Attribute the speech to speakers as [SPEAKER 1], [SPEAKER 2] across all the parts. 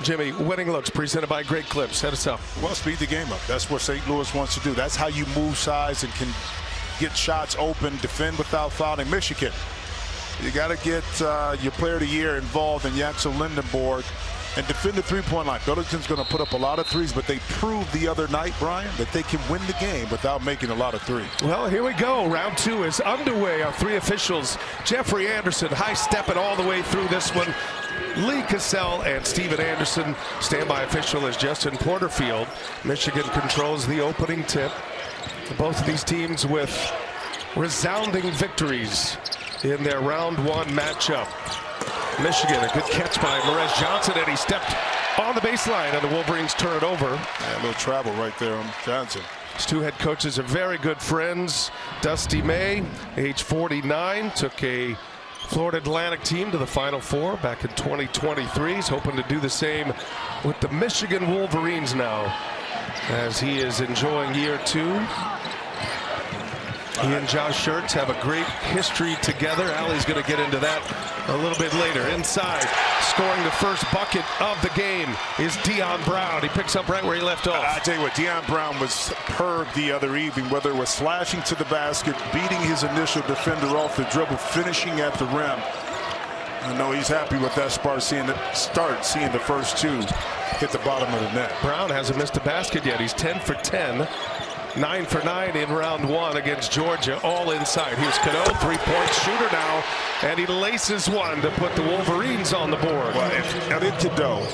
[SPEAKER 1] Jimmy, winning looks presented by Great Clips. Head us up.
[SPEAKER 2] Well, speed the game up. That's what St. Louis wants to do. That's how you move sides and can get shots open, defend without fouling. Michigan, you got to get your player of the year involved in Yaxel Lindenborg and defend the three-point line. Middleton's going to put up a lot of threes, but they proved the other night, Brian, that they can win the game without making a lot of threes.
[SPEAKER 1] Well, here we go. Round two is underway. Our three officials, Jeffrey Anderson, high-stepping all the way through this one. Lee Cassell and Steven Anderson. Standby official is Justin Porterfield. Michigan controls the opening tip. Both of these teams with resounding victories in their round one matchup. Michigan, a good catch by Merez Johnson, and he stepped on the baseline, and the Wolverines turn it over.
[SPEAKER 2] Yeah, a little travel right there on Johnson.
[SPEAKER 1] These two head coaches are very good friends. Dusty May, age 49, took a Florida Atlantic team to the Final Four back in 2023. He's hoping to do the same with the Michigan Wolverines now, as he is enjoying year two. He and Josh Schertz have a great history together. Allie's going to get into that a little bit later. Inside, scoring the first bucket of the game is Deion Brown. He picks up right where he left off.
[SPEAKER 2] I tell you what, Deion Brown was superb the other evening, whether it was slashing to the basket, beating his initial defender off the dribble, finishing at the rim. I know he's happy with that start, seeing the first two hit the bottom of the net.
[SPEAKER 1] Brown hasn't missed a basket yet. He's 10 for 10. 9 for 9 in round one against Georgia, all inside. Here's Cano, three-point shooter now, and he laces one to put the Wolverines on the board.
[SPEAKER 2] Well, if Elliot Cadeau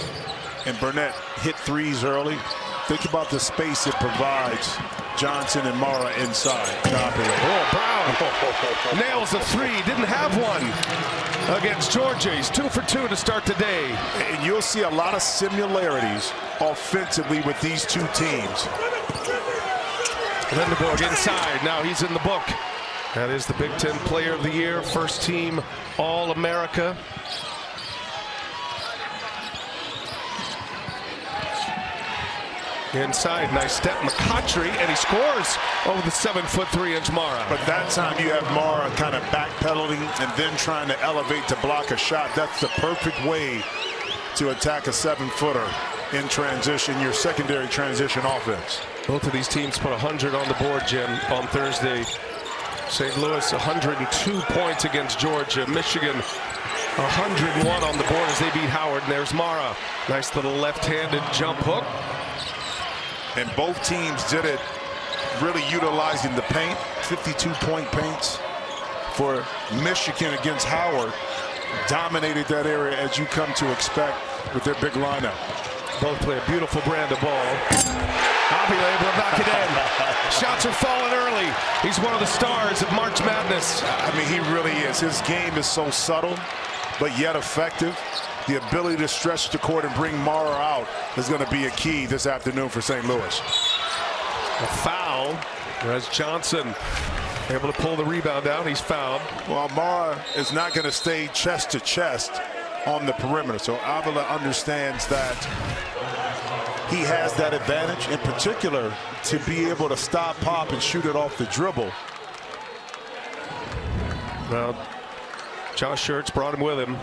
[SPEAKER 2] and Burnett hit threes early, think about the space it provides Johnson and Mara inside.
[SPEAKER 1] Oh, Brown nails a three, didn't have one against Georgia. He's 2 for 2 to start the day.
[SPEAKER 2] And you'll see a lot of similarities offensively with these two teams.
[SPEAKER 1] Lindenborg inside, now he's in the book. That is the Big Ten Player of the Year, first team All-America. Inside, nice step, McCottry, and he scores over the 7'3" Mara.
[SPEAKER 2] But that time you have Mara kind of backpedaling and then trying to elevate to block a shot. That's the perfect way to attack a 7-footer in transition, your secondary transition offense.
[SPEAKER 1] Both of these teams put 100 on the board, Jim, on Thursday. St. Louis 102 points against Georgia. Michigan 101 on the board as they beat Howard. And there's Mara. Nice little left-handed jump hook.
[SPEAKER 2] And both teams did it really utilizing the paint. 52-point paints for Michigan against Howard. Dominated that area as you come to expect with their big lineup.
[SPEAKER 1] Both play a beautiful brand of ball. Avila able to knock it in. Shots are falling early. He's one of the stars of March Madness.
[SPEAKER 2] I mean, he really is. His game is so subtle, but yet effective. The ability to stretch the court and bring Mara out is going to be a key this afternoon for St. Louis.
[SPEAKER 1] A foul as Johnson able to pull the rebound down. He's fouled.
[SPEAKER 2] Well, Mara is not going to stay chest to chest on the perimeter, so Avila understands that he has that advantage, in particular to be able to stop, pop, and shoot it off the dribble.
[SPEAKER 1] Well, Josh Schertz brought him with him,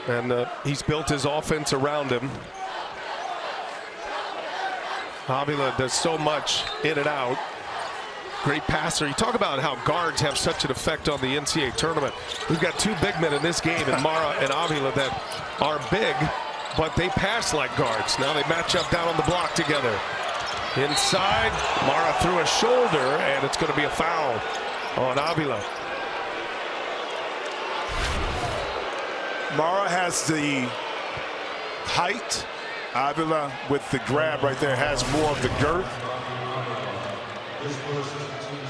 [SPEAKER 1] and he's built his offense around him. Avila does so much in and out. Great passer. You talk about how guards have such an effect on the NCAA tournament. We've got two big men in this game, and Mara and Avila, that are big, but they pass like guards. Now they match up down on the block together. Inside, Mara through a shoulder, and it's going to be a foul on Avila.
[SPEAKER 2] Mara has the height. Avila, with the grab right there, has more of the girth.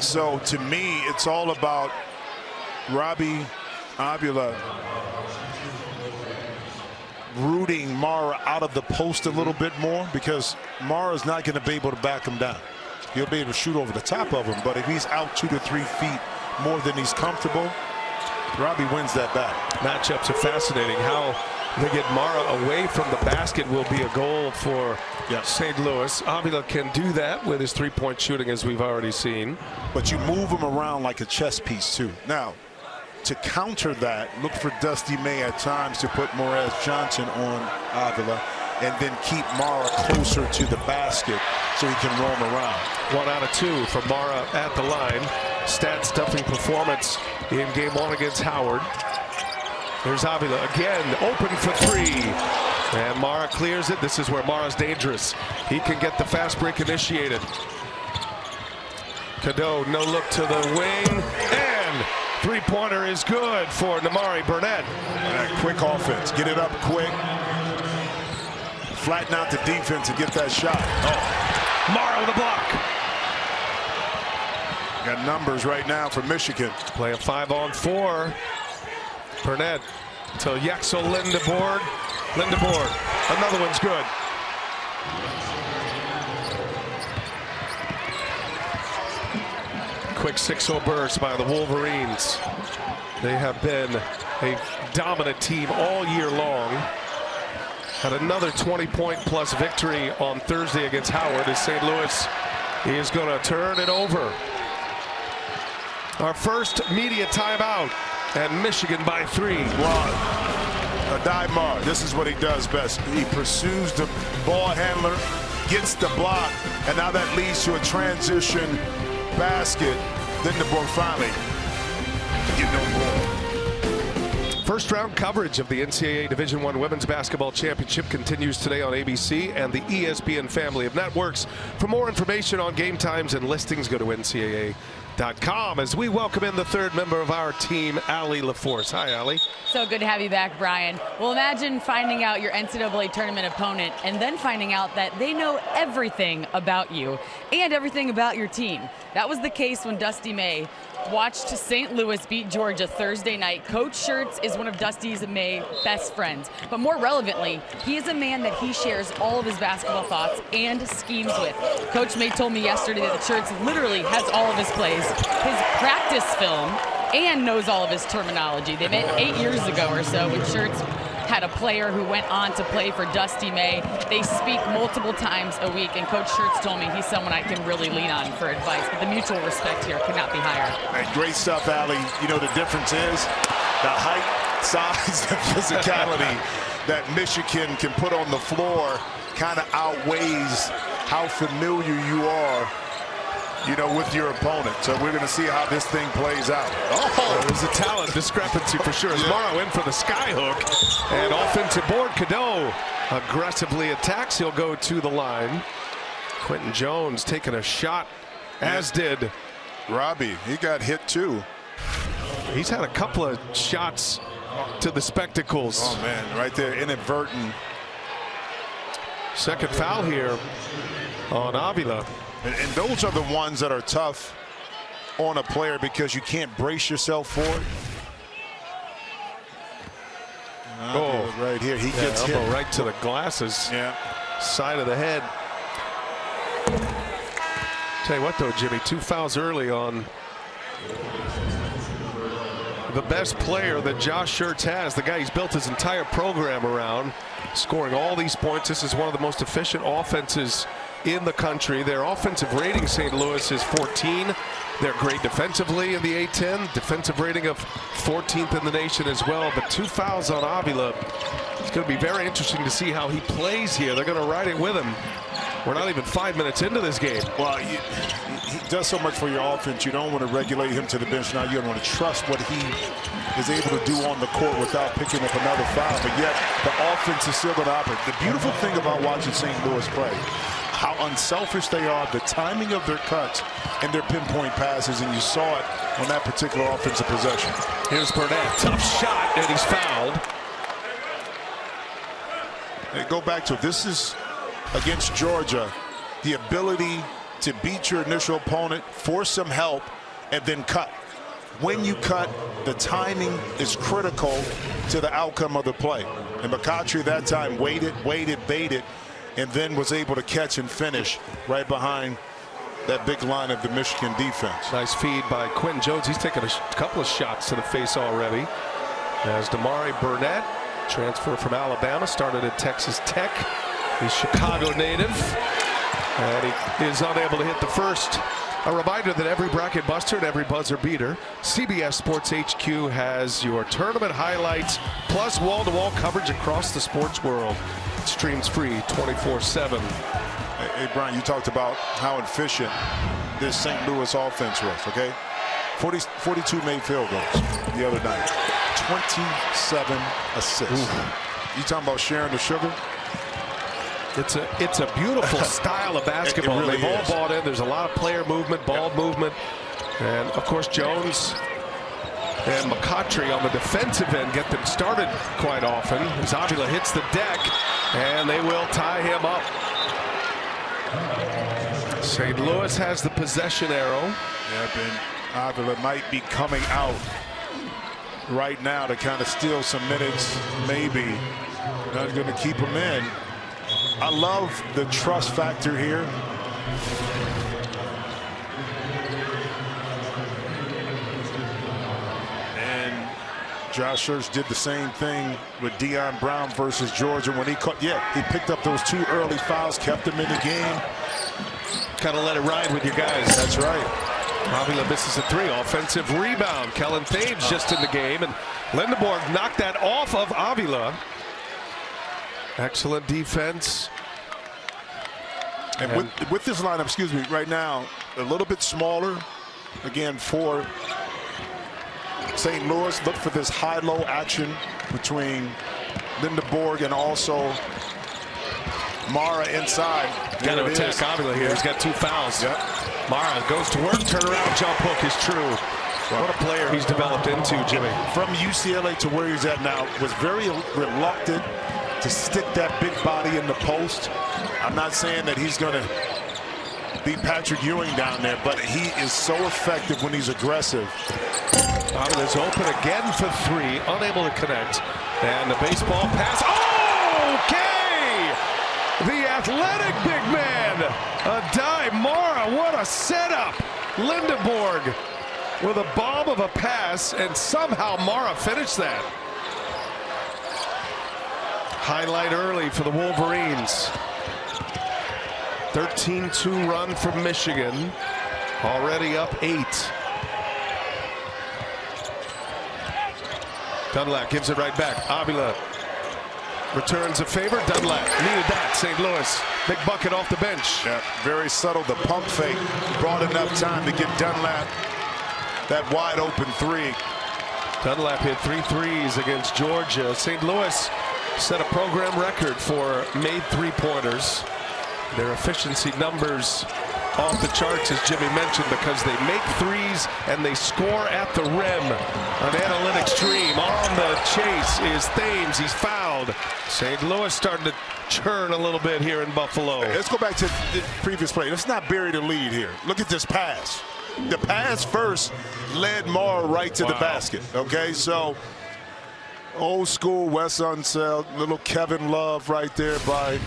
[SPEAKER 2] So to me, it's all about Robbie Avila rooting Mara out of the post a little bit more, because Mara's not going to be able to back him down. He'll be able to shoot over the top of him, but if he's out 2 to 3 feet more than he's comfortable, Robbie wins that back.
[SPEAKER 1] Matchups are fascinating. How they get Mara away from the basket will be a goal for St. Louis. Avila can do that with his three-point shooting, as we've already seen.
[SPEAKER 2] But you move him around like a chess piece, too. Now, to counter that, look for Dusty May at times to put Morez Johnson on Avila and then keep Mara closer to the basket so he can roam around.
[SPEAKER 1] 1 out of 2 for Mara at the line. Stat-stuffing performance in game 1 against Howard. Here's Avila again, open for 3. And Mara clears it. This is where Mara's dangerous. He can get the fast break initiated. Cadeau, no look to the wing. And three-pointer is good for Nimari Burnett.
[SPEAKER 2] Quick offense. Get it up quick. Flatten out the defense and get that shot.
[SPEAKER 1] Oh. Mara with a block.
[SPEAKER 2] Got numbers right now for Michigan.
[SPEAKER 1] Play a 5-on-4. Burnett to Yaxel Lindeboard. Lindeboard. Another one's good. Quick 6-0 burst by the Wolverines. They have been a dominant team all year long. Had another 20-point-plus victory on Thursday against Howard as St. Louis is going to turn it over. Our first media timeout, and Michigan by 3.
[SPEAKER 2] Well, Adai-Mar, this is what he does best. He pursues the ball handler, gets the block, and now that leads to a transition basket. Then the ball finally get no more.
[SPEAKER 1] First round coverage of the NCAA Division I Women's Basketball Championship continues today on ABC and the ESPN family of networks. For more information on game times and listings, go to NCAA.com as we welcome in the third member of our team, Allie LaForce. Hi, Allie.
[SPEAKER 3] So good to have you back, Brian. Well, imagine finding out your NCAA tournament opponent and then finding out that they know everything about you and everything about your team. That was the case when Dusty May watched St. Louis beat Georgia Thursday night. Coach Schertz is one of Dusty's and May's best friends. But more relevantly, he is a man that he shares all of his basketball thoughts and schemes with. Coach May told me yesterday that Schertz literally has all of his plays, his practice film, and knows all of his terminology. They met 8 years ago or so when Schertz had a player who went on to play for Dusty May. They speak multiple times a week, and Coach Schertz told me he's someone I can really lean on for advice. But the mutual respect here could not be higher.
[SPEAKER 2] Hey, great stuff, Allie. You know, the difference is the height, size, and physicality that Michigan can put on the floor kind of outweighs how familiar you are, you know, with your opponent. So we're going to see how this thing plays out.
[SPEAKER 1] Oh, there's a talent discrepancy for sure. As Morrow in for the skyhook, and offensive board. Cadeau aggressively attacks. He'll go to the line. Quentin Jones taking a shot, as did
[SPEAKER 2] Robbie. He got hit too.
[SPEAKER 1] He's had a couple of shots to the spectacles.
[SPEAKER 2] Oh man, right there, inadvertent.
[SPEAKER 1] Second foul here on Avila.
[SPEAKER 2] And those are the ones that are tough on a player because you can't brace yourself for it.
[SPEAKER 1] Oh,
[SPEAKER 2] right here, he gets hit
[SPEAKER 1] right to the glasses.
[SPEAKER 2] Yeah,
[SPEAKER 1] side of the head. Tell you what though, Jimmy, 2 fouls early on the best player that Josh Schertz has, the guy he's built his entire program around, scoring all these points. This is one of the most efficient offenses in the country. Their offensive rating, St. Louis, is 14. They're great defensively in the A-10. Defensive rating of 14th in the nation as well. But 2 fouls on Avila. It's going to be very interesting to see how he plays here. They're going to ride it with him. We're not even 5 minutes into this game.
[SPEAKER 2] Well, he does so much for your offense. You don't want to regulate him to the bench now. You don't want to trust what he is able to do on the court without picking up another foul. But yet, the offense is still going to operate. The beautiful thing about watching St. Louis play, how unselfish they are, the timing of their cuts and their pinpoint passes, and you saw it on that particular offensive possession.
[SPEAKER 1] Here's Burnett, tough shot, and he's fouled.
[SPEAKER 2] Hey, go back to it. This is against Georgia, the ability to beat your initial opponent, force some help, and then cut. When you cut, the timing is critical to the outcome of the play. And McCautry that time waited, baited, and then was able to catch and finish right behind that big line of the Michigan defense.
[SPEAKER 1] Nice feed by Quentin Jones. He's taken a couple of shots to the face already. As Nimari Burnett, transfer from Alabama, started at Texas Tech. He's Chicago native. And he is unable to hit the first. A reminder that every bracket buster and every buzzer beater, CBS Sports HQ has your tournament highlights plus wall-to-wall coverage across the sports world. It streams free 24/7.
[SPEAKER 2] Hey, Brian, you talked about how efficient this St. Louis offense was, okay? 42 made field goals the other night. 27 assists. Ooh. You talking about sharing the sugar?
[SPEAKER 1] It's a beautiful style of basketball.
[SPEAKER 2] Really
[SPEAKER 1] They've all
[SPEAKER 2] is.
[SPEAKER 1] bought in. There's a lot of player movement, ball movement. And, of course, Jones and McCautry on the defensive end get them started quite often. As Avila hits the deck, and they will tie him up. St. Louis has the possession arrow.
[SPEAKER 2] Yeah, and Avila might be coming out right now to kind of steal some minutes, maybe. Not going to keep him in. I love the trust factor here. And Josh Hurst did the same thing with Deion Brown versus Georgia when he caught. Yeah, he picked up those 2 early fouls, kept them in the game.
[SPEAKER 1] Kind of let it ride with your guys.
[SPEAKER 2] That's right.
[SPEAKER 1] Avila misses a 3. Offensive rebound. Kellen Thames just in the game, and Lindeborg knocked that off of Avila. Excellent defense.
[SPEAKER 2] And with this lineup, excuse me, right now, a little bit smaller. Again, for St. Louis, look for this high-low action between Lindeborg and also Mara inside.
[SPEAKER 1] Got to attack Avila here. He's got 2 fouls.
[SPEAKER 2] Yep.
[SPEAKER 1] Mara goes to work. Turnaround jump hook is true. What a player he's developed into, Jimmy.
[SPEAKER 2] From UCLA to where he's at now, was very reluctant to stick that big body in the post. I'm not saying that he's going to be Patrick Ewing down there, but he is so effective when he's aggressive.
[SPEAKER 1] Avila's open again for 3, unable to connect. And the baseball pass. Oh, okay! The athletic big man. A dive. Mara, what a setup. Lindeborg with a bomb of a pass, and somehow Mara finished that. Highlight early for the Wolverines. 13-2 run from Michigan. Already up 8. Dunlap gives it right back. Avila returns a favor. Dunlap needed that. St. Louis. Big bucket off the bench.
[SPEAKER 2] Yeah, very subtle. The pump fake brought enough time to get Dunlap that wide open 3.
[SPEAKER 1] Dunlap hit 3 threes against Georgia. St. Louis set a program record for made 3-pointers. Their efficiency numbers off the charts, as Jimmy mentioned, because they make 3s and they score at the rim. An analytics dream. On the chase is Thames. He's fouled. St. Louis starting to churn a little bit here in Buffalo.
[SPEAKER 2] Let's go back to the previous play. Let's not bury the lead here. Look at this pass. The pass first led Mara right to the basket. Okay, so old school Wes Unseld, little Kevin Love right there by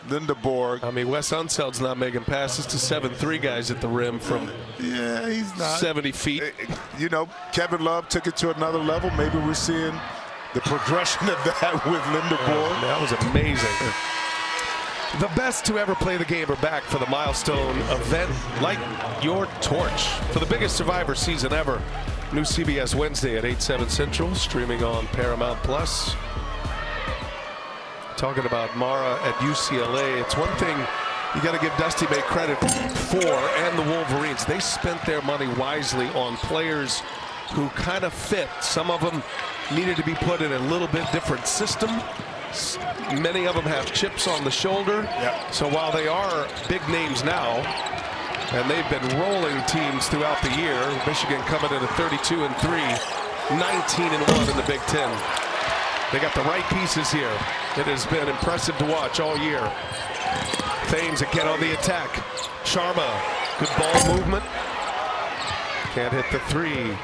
[SPEAKER 2] Lindeborg.
[SPEAKER 1] I mean, Wes Unseld's not making passes to 7-3 guys at the rim from
[SPEAKER 2] he's not
[SPEAKER 1] 70 feet.
[SPEAKER 2] You know, Kevin Love took it to another level. Maybe we're seeing the progression of that with Lindeborg.
[SPEAKER 1] That was amazing. The best to ever play the game are back for the milestone event. Light your torch for the biggest Survivor season ever. New CBS Wednesday at 8/7 Central, streaming on Paramount Plus. Talking about Mara at UCLA, it's one thing you got to give Dusty May credit for, and the Wolverines. They spent their money wisely on players who kind of fit. Some of them needed to be put in a little bit different system. Many of them have chips on the shoulder.
[SPEAKER 2] Yep.
[SPEAKER 1] So while they are big names now, and they've been rolling teams throughout the year, Michigan coming in at 32-3, 19-1 in the Big Ten. They got the right pieces here. It has been impressive to watch all year. Thames again on the attack. Sharma, good ball movement. Can't hit the 3.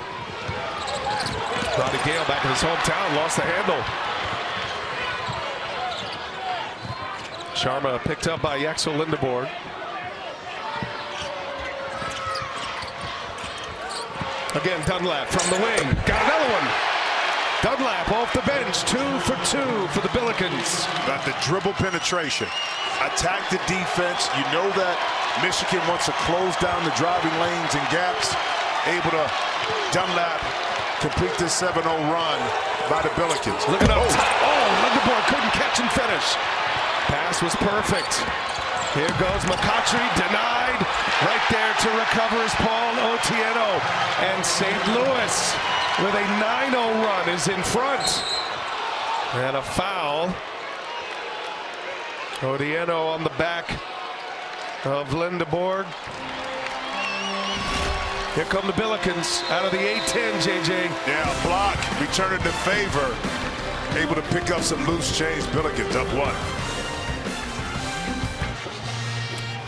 [SPEAKER 1] Roddy Gale back in his hometown, lost the handle. Sharma picked up by Yaxel Lindeborg. Again, Dunlap from the wing. Got another one. Dunlap off the bench, 2 for 2 for the Billikens.
[SPEAKER 2] Got the dribble penetration. Attack the defense. You know that Michigan wants to close down the driving lanes and gaps. Able to Dunlap complete this 7-0 run by the Billikens.
[SPEAKER 1] Look at up top. Oh, Lindenborg couldn't catch and finish. Pass was perfect. Here goes McCautry, denied. Right there to recover is Paul Otieno. And St. Louis with a 9-0 run is in front. And a foul. Otieno on the back of Lindenborg. Here come the Billikens out of the A-10, JJ.
[SPEAKER 2] Yeah, block. Return it to favor. Able to pick up some loose change. Billikens up 1.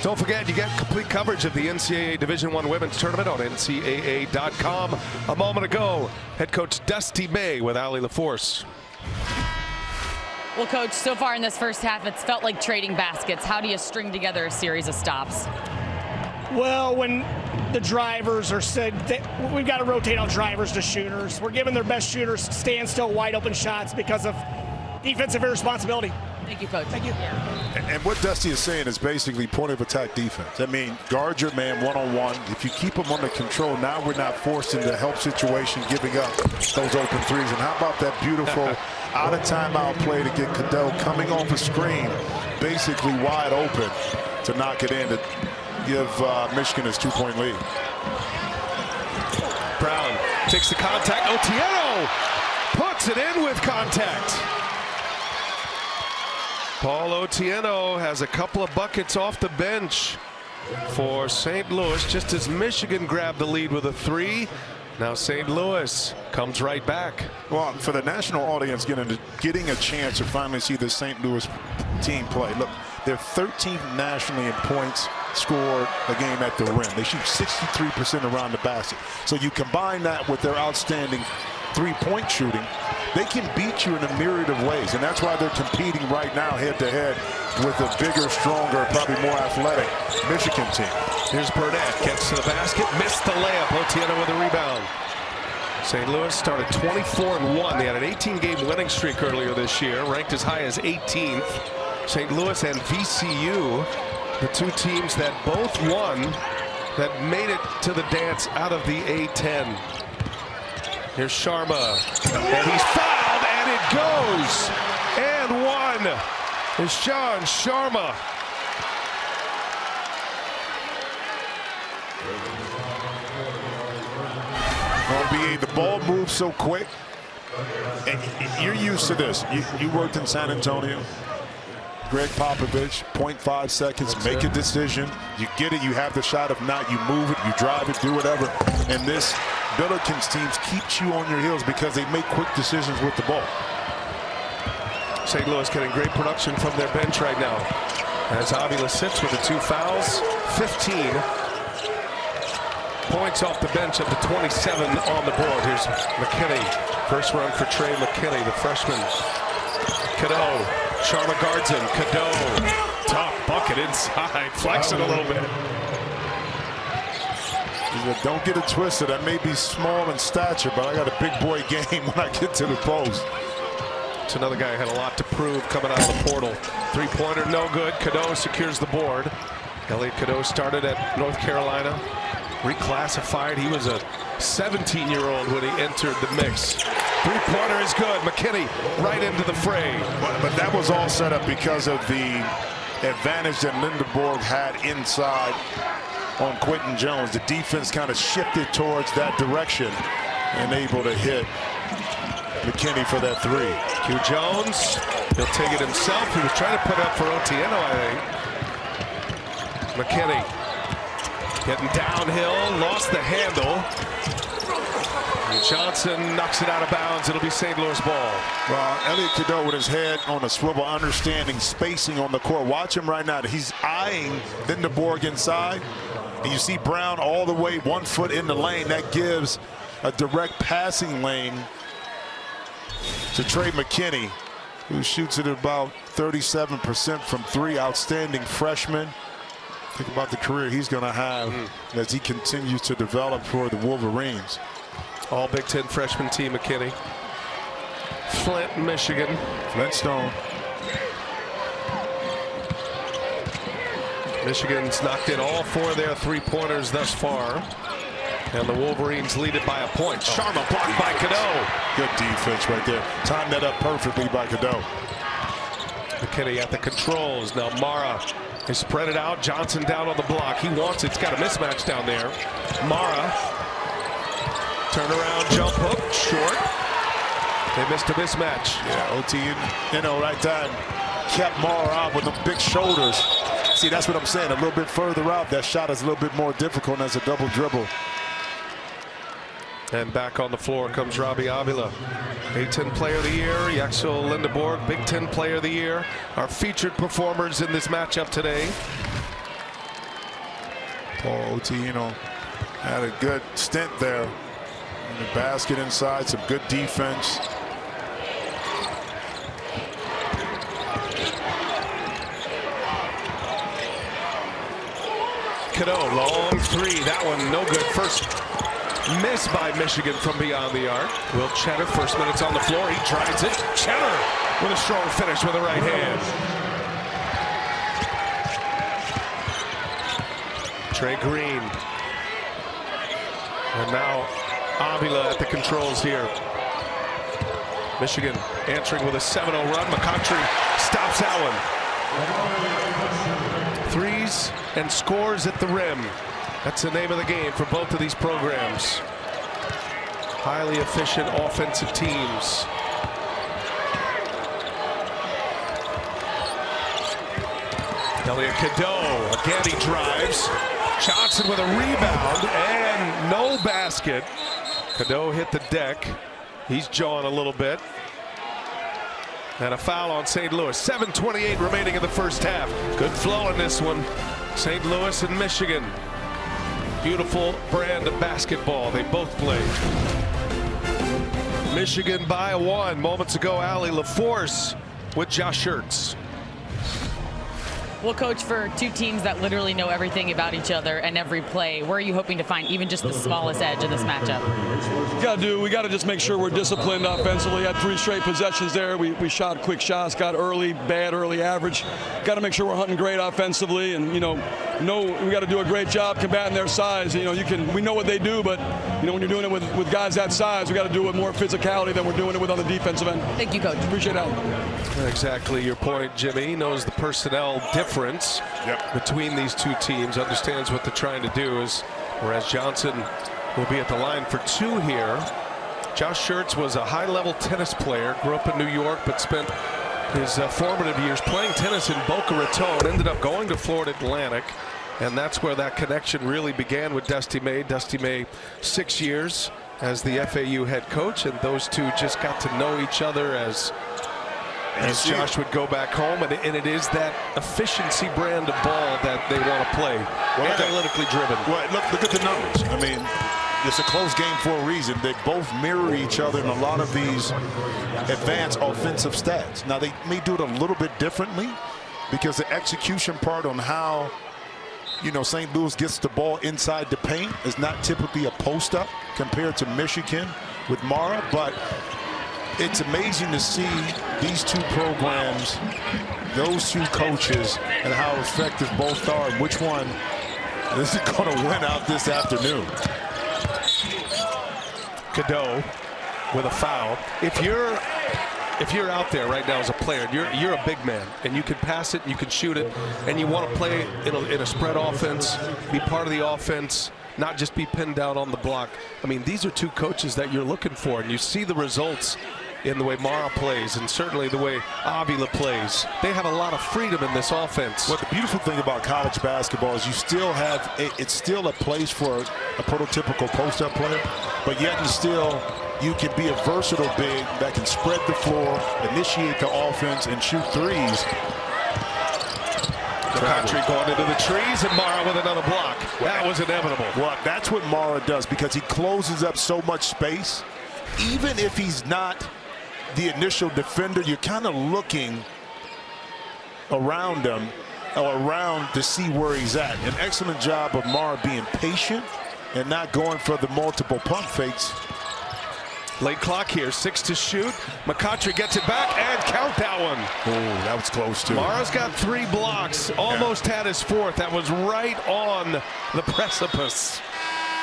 [SPEAKER 1] Don't forget, you get complete coverage of the NCAA Division I Women's Tournament on NCAA.com. A moment ago, head coach Dusty May with Allie LaForce.
[SPEAKER 3] Well, Coach, so far in this first half, it's felt like trading baskets. How do you string together a series of stops?
[SPEAKER 4] Well, when the drivers are said, we've got to rotate out drivers to shooters. We're giving their best shooters standstill, wide open shots because of defensive irresponsibility.
[SPEAKER 3] Thank you, Coach.
[SPEAKER 4] Thank you.
[SPEAKER 2] And what Dusty is saying is basically point of attack defense. I mean, guard your man one-on-one. If you keep him under control, now we're not forced into a help situation, giving up those open threes. And how about that beautiful out of timeout play to get Cadeau coming off a screen, basically wide open to knock it in to give Michigan his 2-point lead.
[SPEAKER 1] Brown takes the contact. Otieno puts it in with contact. Paul Otieno has a couple of buckets off the bench for St. Louis, just as Michigan grabbed the lead with a 3. Now St. Louis comes right back.
[SPEAKER 2] Well, for the national audience getting a chance to finally see the St. Louis team play. Look, they're 13th nationally in points scored a game at the rim. They shoot 63% around the basket. So you combine that with their outstanding three-point shooting, they can beat you in a myriad of ways. And that's why they're competing right now head-to-head with a bigger, stronger, probably more athletic Michigan team.
[SPEAKER 1] Here's Burnett, gets to the basket, missed the layup. Otieno with a rebound. St. Louis started 24-1. They had an 18-game winning streak earlier this year, ranked as high as 18th. St. Louis and VCU, the two teams that both won, that made it to the dance out of the A-10. Here's Sharma, and he's fouled, and it goes. And one is Sean Sharma.
[SPEAKER 2] NBA, the ball moves so quick. And you're used to this. You worked in San Antonio. Greg Popovich, 0.5 seconds, make a decision. You get it, you have the shot. If not, you move it, you drive it, do whatever. And this Billikens teams keeps you on your heels because they make quick decisions with the ball.
[SPEAKER 1] St. Louis getting great production from their bench right now. As Avila sits with the 2 fouls, 15 points off the bench of the 27 on the board. Here's McKinney. First run for Trey McKinney, the freshman. Cadeau. Sharma guards him. Cadeau. Tough bucket inside. Flexing a little bit.
[SPEAKER 2] Don't get it twisted. I may be small in stature, but I got a big boy game when I get to the post.
[SPEAKER 1] It's another guy who had a lot to prove coming out of the portal. Three-pointer, no good. Cadeau secures the board. Elliot Cadeau started at North Carolina. Reclassified. He was a 17-year-old when he entered the mix. Three-pointer is good. McKinney right into the fray.
[SPEAKER 2] But that was all set up because of the advantage that Lindenborg had inside on Quentin Jones. The defense kind of shifted towards that direction and able to hit McKinney for that 3.
[SPEAKER 1] Q Jones, he'll take it himself. He was trying to put up for Otieno, I think. McKinney getting downhill, lost the handle. And Johnson knocks it out of bounds. It'll be St. Louis ball.
[SPEAKER 2] Well, Elliot Cadeau with his head on a swivel, understanding spacing on the court. Watch him right now. He's eyeing Lindenborg inside. And you see Brown all the way 1 foot in the lane. That gives a direct passing lane to Trey McKinney, who shoots it about 37% from 3. Outstanding freshman. Think about the career he's going to have as he continues to develop for the Wolverines.
[SPEAKER 1] All Big Ten freshman team, McKinney. Flint, Michigan.
[SPEAKER 2] Flintstone.
[SPEAKER 1] Michigan's knocked in all 4 of their 3-pointers thus far. And the Wolverines lead it by a point. Sharma blocked by Cadeau.
[SPEAKER 2] Good defense right there. Timed that up perfectly by Cadeau.
[SPEAKER 1] McKinney at the controls. Now Mara is spread it out. Johnson down on the block. He wants it. It's got a mismatch down there. Mara. Turnaround jump hook. Short. They missed a mismatch.
[SPEAKER 2] Yeah, OT, right time. Kept Mara out with the big shoulders. See, that's what I'm saying. A little bit further out, that shot is a little bit more difficult as a double dribble.
[SPEAKER 1] And back on the floor comes Robbie Avila. A-10 Player of the Year, Yaxel Lindeborg, Big Ten Player of the Year. Our featured performers in this matchup today.
[SPEAKER 2] Paul Otino had a good stint there. In the basket inside, some good defense.
[SPEAKER 1] Cadeau, long 3. That one no good. First miss by Michigan from beyond the arc. Will Cheddar, first minutes on the floor. He tries it. Cheddar with a strong finish with the right hand. Trey Green. And now Avila at the controls here. Michigan answering with a 7-0 run. McCoughtry stops Allen. Threes and scores at the rim. That's the name of the game for both of these programs. Highly efficient offensive teams. Elliot Cadeau, again he drives. Johnson with a rebound and no basket. Cadeau hit the deck. He's jawing a little bit. And a foul on St. Louis. 7:28 remaining in the first half. Good flow in this one. St. Louis and Michigan. Beautiful brand of basketball they both play. Michigan by 1. Moments ago, Allie LaForce with Josh Schertz.
[SPEAKER 3] Well, Coach, for 2 teams that literally know everything about each other and every play, where are you hoping to find even just the smallest edge in this matchup?
[SPEAKER 5] We got to just make sure we're disciplined offensively. Had 3 straight possessions there. We shot quick shots, got early, bad early average. Got to make sure we're hunting great offensively, and we got to do a great job combating their size. We know what they do, but when you're doing it with guys that size, we got to do it with more physicality than we're doing it with on the defensive end.
[SPEAKER 3] Thank you, Coach.
[SPEAKER 5] Appreciate that.
[SPEAKER 1] Exactly your point, Jimmy. He knows the personnel difference between these 2 teams, understands what they're trying to do, whereas Johnson will be at the line for 2 here. Josh Schertz was a high-level tennis player, grew up in New York, but spent his formative years playing tennis in Boca Raton, ended up going to Florida Atlantic, and that's where that connection really began with Dusty May. Dusty May, 6 years as the FAU head coach, and those 2 just got to know each other as Josh would go back home, and it is that efficiency brand of ball that they want to play. Analytically driven.
[SPEAKER 2] Well, look at the numbers. I mean, it's a close game for a reason. They both mirror each other in a lot of these advanced offensive stats. Now, they may do it a little bit differently because the execution part on how, St. Louis gets the ball inside the paint is not typically a post-up compared to Michigan with Mara, but it's amazing to see these 2 programs, those 2 coaches, and how effective both are, and which one is going to win out this afternoon.
[SPEAKER 1] Cadeau with a foul. If you're out there right now as a player, you're a big man, and you can pass it, you can shoot it, and you want to play in a spread offense, be part of the offense, not just be pinned down on the block. I mean, these are 2 coaches that you're looking for, and you see the results in the way Mara plays and certainly the way Avila plays. They have a lot of freedom in this offense.
[SPEAKER 2] Well, the beautiful thing about college basketball is you still have it's still a place for a prototypical post-up player, but yet you can be a versatile big that can spread the floor, initiate the offense, and shoot threes.
[SPEAKER 1] McCoughtry going into the trees, and Mara with another block. That was inevitable.
[SPEAKER 2] Well, that's what Mara does because he closes up so much space. Even if he's not the initial defender, you're kind of looking around him or around to see where he's at. An excellent job of Mara being patient and not going for the multiple pump fakes.
[SPEAKER 1] Late clock here, 6 to shoot. McCautry gets it back and count that one.
[SPEAKER 2] Oh, that was close too.
[SPEAKER 1] Mara's got 3 blocks, almost had his 4th. That was right on the precipice.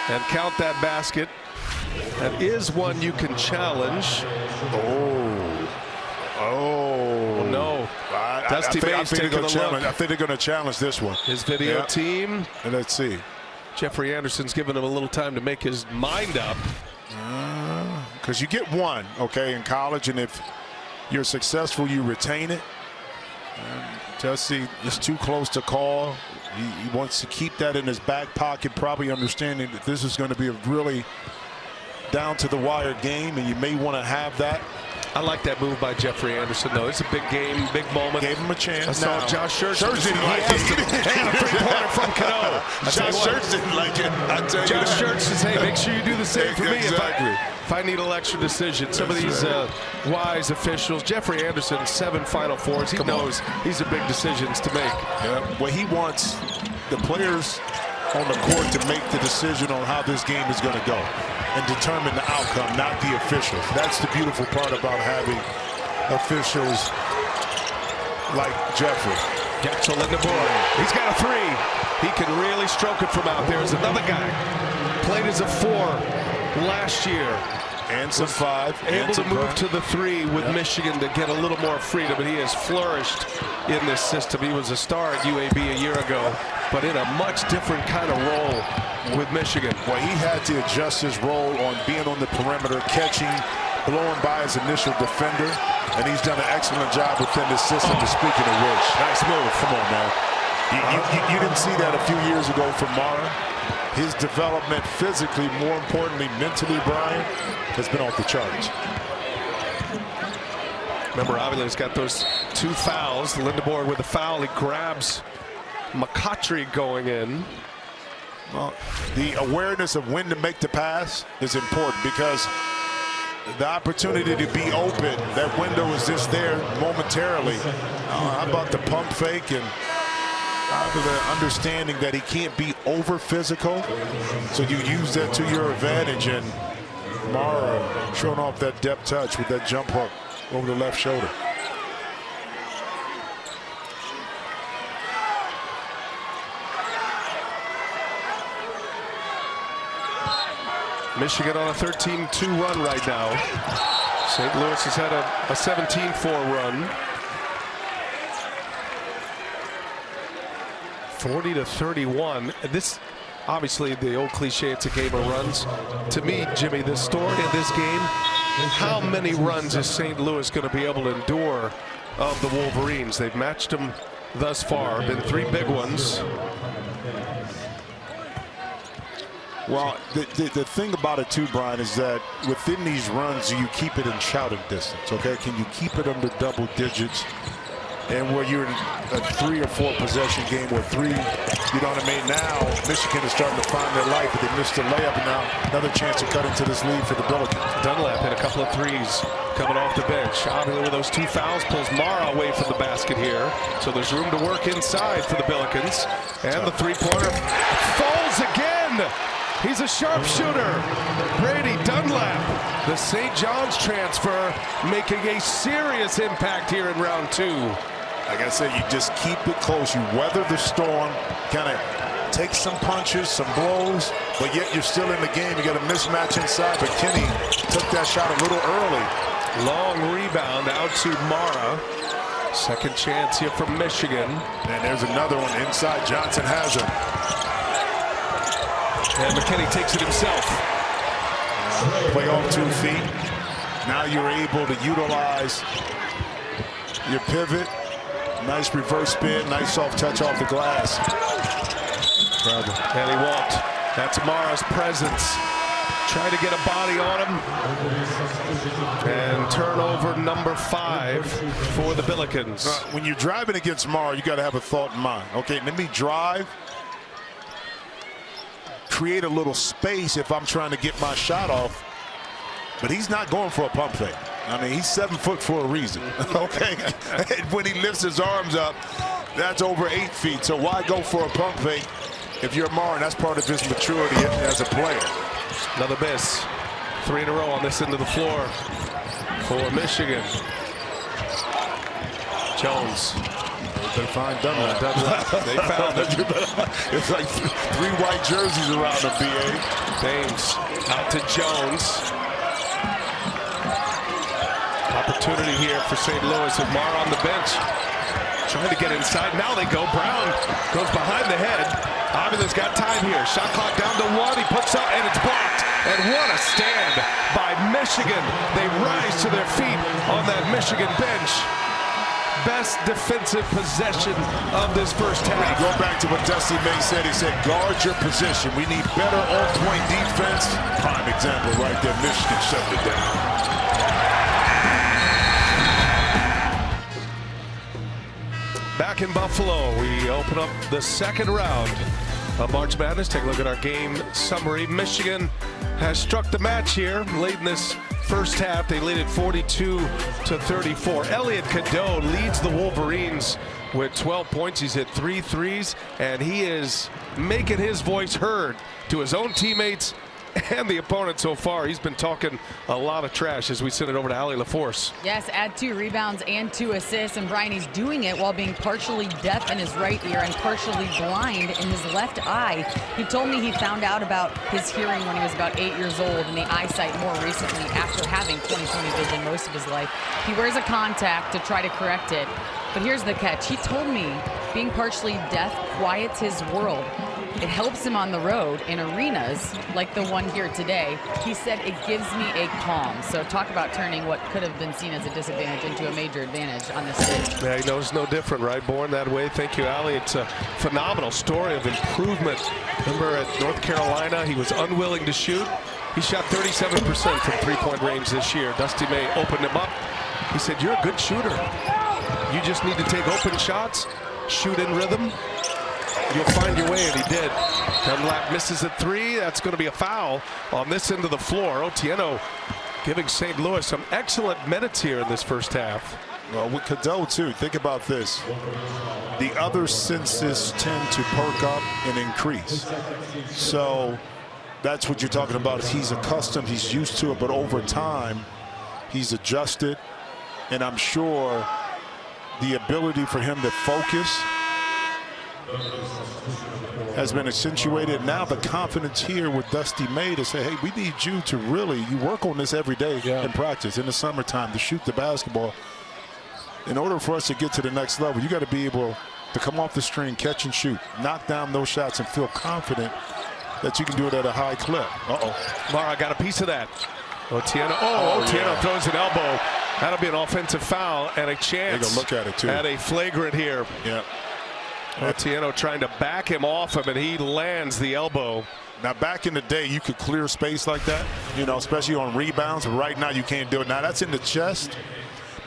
[SPEAKER 1] And count that basket. That is one you can challenge. Oh no. Dusty May's taking a look.
[SPEAKER 2] I think they're going to challenge this one.
[SPEAKER 1] His video team.
[SPEAKER 2] And let's see.
[SPEAKER 1] Jeffrey Anderson's giving him a little time to make his mind up.
[SPEAKER 2] Because you get one, okay, in college, and if you're successful, you retain it. Dusty is too close to call. He wants to keep that in his back pocket, probably understanding that this is going to be a really down-to-the-wire game, and you may want to have that.
[SPEAKER 1] I like that move by Jeffrey Anderson, though. It's a big game, big moment.
[SPEAKER 2] Gave him a chance.
[SPEAKER 1] I saw Josh Schertz
[SPEAKER 2] didn't like it.
[SPEAKER 1] And a three-pointer from Cano.
[SPEAKER 2] Josh Schertz didn't like it.
[SPEAKER 1] Josh Schertz says, hey, make sure you do the same for me
[SPEAKER 2] Exactly.
[SPEAKER 1] if I need an extra decision. Some of these wise officials. Jeffrey Anderson, 7 Final Fours. He knows these are big decisions to make.
[SPEAKER 2] Yeah. Well, he wants the players on the court to make the decision on how this game is going to go and determine the outcome, not the officials. That's the beautiful part about having officials like Jeffrey.
[SPEAKER 1] Jackson on the board. He's got a 3. He can really stroke it from out there. There's another guy. Played as a 4 last year.
[SPEAKER 2] And some 5.
[SPEAKER 1] Able to move to the 3 with Michigan to get a little more freedom, and he has flourished in this system. He was a star at UAB a year ago, but in a much different kind of role with Michigan.
[SPEAKER 2] Well, he had to adjust his role on being on the perimeter, catching, blowing by his initial defender, and he's done an excellent job within this system. Speaking of which, nice move. Come on, man. You didn't see that a few years ago from Mara. His development physically, more importantly mentally, Brian, has been off the charts.
[SPEAKER 1] Remember, Avila's got those 2 fouls. Lindborg with a foul. He grabs McCautry going in.
[SPEAKER 2] Well, the awareness of when to make the pass is important because the opportunity to be open, that window is just there momentarily. How about the pump fake and the understanding that he can't be over physical, so you use that to your advantage, and Mara showing off that depth touch with that jump hook over the left shoulder.
[SPEAKER 1] Michigan on a 13-2 run right now. St. Louis has had a 17-4 run. 40-31. This, obviously, the old cliche, it's a game of runs. To me, Jimmy, the story of this game, how many runs is St. Louis going to be able to endure of the Wolverines? They've matched them thus far. Been 3 big ones.
[SPEAKER 2] Well, the thing about it too, Brian, is that within these runs, you keep it in shouting distance, okay? Can you keep it under double digits? And where you're in a 3 or 4 possession game where 3, you know what I mean? Now, Michigan is starting to find their life, but they missed a layup, and now another chance to cut into this lead for the Billikens.
[SPEAKER 1] Dunlap hit a couple of 3s coming off the bench. Obviously, with those 2 fouls, pulls Mara away from the basket here. So there's room to work inside for the Billikens. And the 3-pointer falls again. He's a sharpshooter. Brady Dunlap, the St. John's transfer, making a serious impact here in round 2.
[SPEAKER 2] Like I said, you just keep it close. You weather the storm, kind of take some punches, some blows, but yet you're still in the game. You got a mismatch inside, but Kenny took that shot a little early.
[SPEAKER 1] Long rebound out to Mara. Second chance here from Michigan.
[SPEAKER 2] And there's another one inside. Johnson has him.
[SPEAKER 1] And McKinney takes it himself.
[SPEAKER 2] Play off 2 feet. Now you're able to utilize your pivot. Nice reverse spin. Nice soft touch off the glass.
[SPEAKER 1] And he walked. That's Mara's presence. Trying to get a body on him. And turnover number 5 for the Billikens.
[SPEAKER 2] When you're driving against Mara, you got to have a thought in mind. Okay, let me drive. Create a little space if I'm trying to get my shot off, but he's not going for a pump fake. I mean, he's 7 foot for a reason, okay? When he lifts his arms up, that's over 8 feet, so why go for a pump fake if you're Mara? That's part of his maturity as a player.
[SPEAKER 1] Another miss 3 in a row on this end of the floor for Michigan. Jones.
[SPEAKER 2] They find Dunlap.
[SPEAKER 1] They found it.
[SPEAKER 2] It's like 3 white jerseys around the BA.
[SPEAKER 1] Thames out to Jones. Opportunity here for St. Louis with Marr on the bench. Trying to get inside. Now they go. Brown goes behind the head. Avila's got time here. Shot clock down to 1. He puts up and it's blocked. And what a stand by Michigan. They rise to their feet on that Michigan bench. Best defensive possession of this first half.
[SPEAKER 2] Go back to what Dusty May said. He said, guard your position. We need better on-point defense. Prime example right there. Michigan shut it down.
[SPEAKER 1] Back in Buffalo, we open up the second round of March Madness. Take a look at our game summary. Michigan has struck the match here late in this first half. They lead it 42-34. Elliot Cadeau leads the Wolverines with 12 points. He's hit 3 threes, and he is making his voice heard to his own teammates and the opponent so far. He's been talking a lot of trash as we send it over to Allie LaForce.
[SPEAKER 3] Yes, add 2 rebounds and 2 assists. And Brian, he's doing it while being partially deaf in his right ear and partially blind in his left eye. He told me he found out about his hearing when he was about 8 years old and the eyesight more recently after having 20/20 vision most of his life. He wears a contact to try to correct it. But here's the catch. He told me being partially deaf quiets his world. It helps him on the road in arenas like the one here today. He said it gives me a calm. So talk about turning what could have been seen as a disadvantage into a major advantage on this stage.
[SPEAKER 1] Yeah, he knows no different, right? Born that way. Thank you, Allie. It's a phenomenal story of improvement. Remember at North Carolina, he was unwilling to shoot. He shot 37% from three-point range this year. Dusty May opened him up. He said, you're a good shooter. You just need to take open shots, shoot in rhythm. You'll find your way, and he did. Dunlap misses a 3. That's going to be a foul on this end of the floor. Otieno giving St. Louis some excellent minutes here in this first half.
[SPEAKER 2] Well, with Cadeau, too, think about this. The other senses tend to perk up and increase. So that's what you're talking about. Is he's accustomed, he's used to it, but over time, he's adjusted. And I'm sure the ability for him to focus has been accentuated. Now the confidence here with Dusty May to say, hey, we need you to really, you work on this every day in practice in the summertime to shoot the basketball. In order for us to get to the next level, you got to be able to come off the string, catch and shoot, knock down those shots and feel confident that you can do it at a high clip.
[SPEAKER 1] Mara got a piece of that. Otieno, Otieno throws an elbow. That'll be an offensive foul and a chance.
[SPEAKER 2] They're gonna look at it too.
[SPEAKER 1] At a flagrant here.
[SPEAKER 2] Yeah.
[SPEAKER 1] Otieno trying to back him off him, and he lands the elbow.
[SPEAKER 2] Now, back in the day, you could clear space like that, you know, especially on rebounds. Right now, you can't do it. Now, that's in the chest.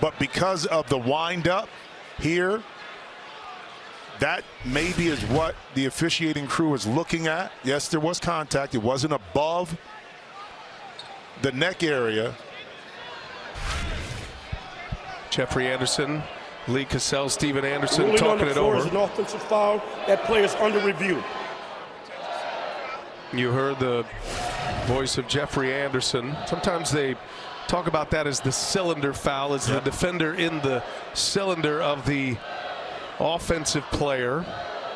[SPEAKER 2] But because of the wind-up here, that maybe is what the officiating crew is looking at. Yes, there was contact. It wasn't above the neck area.
[SPEAKER 1] Jeffrey Anderson, Lee Cassell, Steven Anderson talking it over.
[SPEAKER 6] Is an offensive foul. That play is under review.
[SPEAKER 1] You heard the voice of Jeffrey Anderson. Sometimes they talk about that as the cylinder foul, as the defender in the cylinder of the offensive player.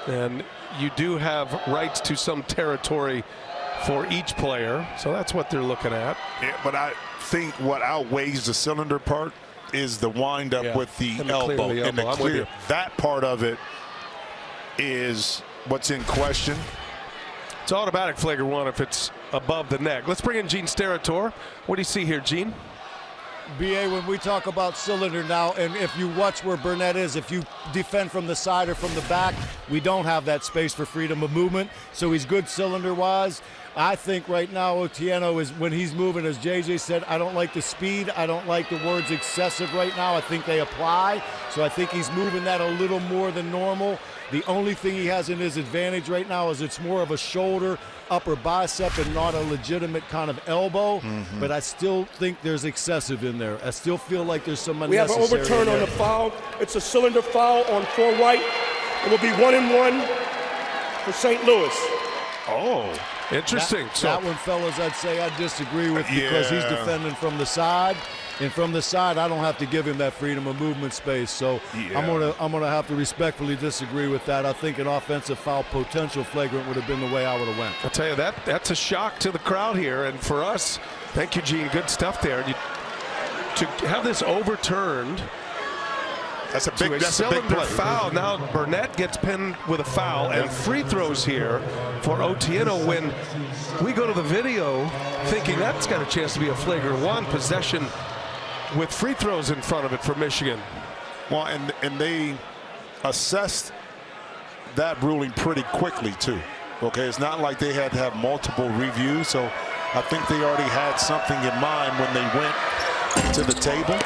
[SPEAKER 1] And you do have rights to some territory for each player. So that's what they're looking at.
[SPEAKER 2] Yeah, but I think what outweighs the cylinder part is the wind up with the elbow and the clear. That part of it is what's in question.
[SPEAKER 1] It's automatic flagrant 1 if it's above the neck. Let's bring in Gene Steratore. What do you see here, Gene?
[SPEAKER 7] BA, when we talk about cylinder now, and if you watch where Burnett is, if you defend from the side or from the back, we don't have that space for freedom of movement. So he's good cylinder-wise. I think right now Otieno is, when he's moving, as JJ said, I don't like the speed. I don't like the words excessive right now. I think they apply. So I think he's moving that a little more than normal. The only thing he has in his advantage right now is it's more of a shoulder, upper bicep, and not a legitimate kind of elbow. But I still think there's excessive in there. I still feel like there's some unnecessary.
[SPEAKER 6] We have an overturn on the foul. It's a cylinder foul on 4 white. It will be 1-1 for St. Louis.
[SPEAKER 2] Oh.
[SPEAKER 1] Interesting.
[SPEAKER 7] That one, fellas, I'd say I disagree with because he's defending from the side. And from the side, I don't have to give him that freedom of movement space. So I'm gonna have to respectfully disagree with that. I think an offensive foul potential flagrant would have been the way I would have went.
[SPEAKER 1] I'll tell you, that's a shock to the crowd here. And for us, thank you, Gene. Good stuff there. To have this overturned.
[SPEAKER 2] That's a big
[SPEAKER 1] cylinder
[SPEAKER 2] play.
[SPEAKER 1] Foul. Now Burnett gets pinned with a foul and free throws here for Otieno. When we go to the video thinking that's got a chance to be a flagrant one possession with free throws in front of it for Michigan.
[SPEAKER 2] Well, and they assessed that ruling pretty quickly too. Okay, it's not like they had to have multiple reviews, so I think they already had something in mind when they went to the table.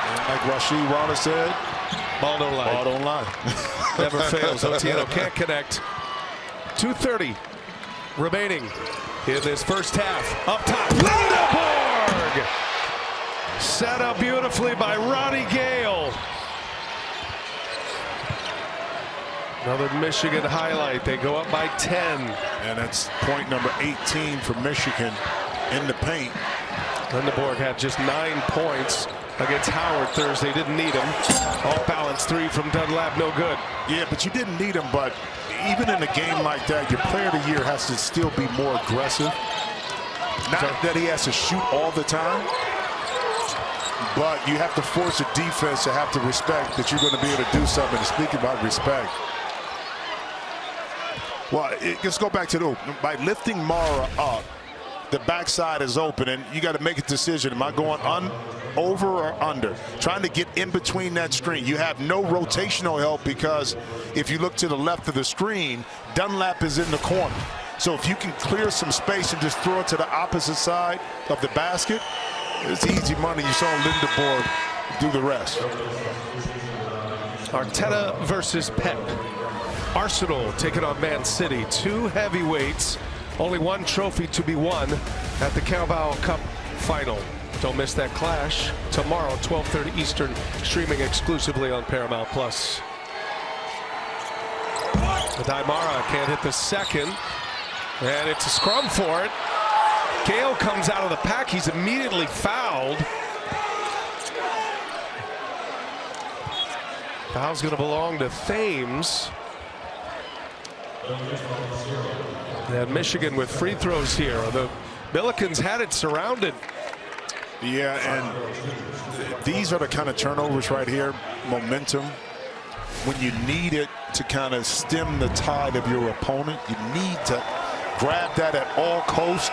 [SPEAKER 2] And like Rasheed Wallace said,
[SPEAKER 1] ball don't lie.
[SPEAKER 2] Ball don't lie.
[SPEAKER 1] Never fails. Otieno can't connect. 2:30 remaining in this first half. Up top, Lindeborg! Set up beautifully by Ronnie Gale. Another Michigan highlight. They go up by 10.
[SPEAKER 2] And that's point number 18 for Michigan in the paint.
[SPEAKER 1] Lindeborg had just 9 points against Howard Thursday. Didn't need him. Off balance 3 from Dunlap. No good.
[SPEAKER 2] Yeah, but you didn't need him. But even in a game like that, your player of the year has to still be more aggressive. Not that he has to shoot all the time, but you have to force a defense to have to respect that you're going to be able to do something. And speaking about respect, well, let's go back to by lifting Mara up, the backside is open, and you got to make a decision. Am I going over or under? Trying to get in between that screen. You have no rotational help because if you look to the left of the screen, Dunlap is in the corner. So if you can clear some space and just throw it to the opposite side of the basket, it's easy money. You saw Lindeborg do the rest.
[SPEAKER 1] Arteta versus Pep. Arsenal taking on Man City. 2 heavyweights. Only 1 trophy to be won at the Carabao Cup final. Don't miss that clash tomorrow, 12:30 Eastern, streaming exclusively on Paramount Plus. Daimara can't hit the second, and it's a scrum for it. Gale comes out of the pack. He's immediately fouled. Foul's going to belong to Thames. And Michigan with free throws here. The Billikens had it surrounded.
[SPEAKER 2] Yeah, and these are the kind of turnovers right here, momentum. When you need it to kind of stem the tide of your opponent, you need to grab that at all costs.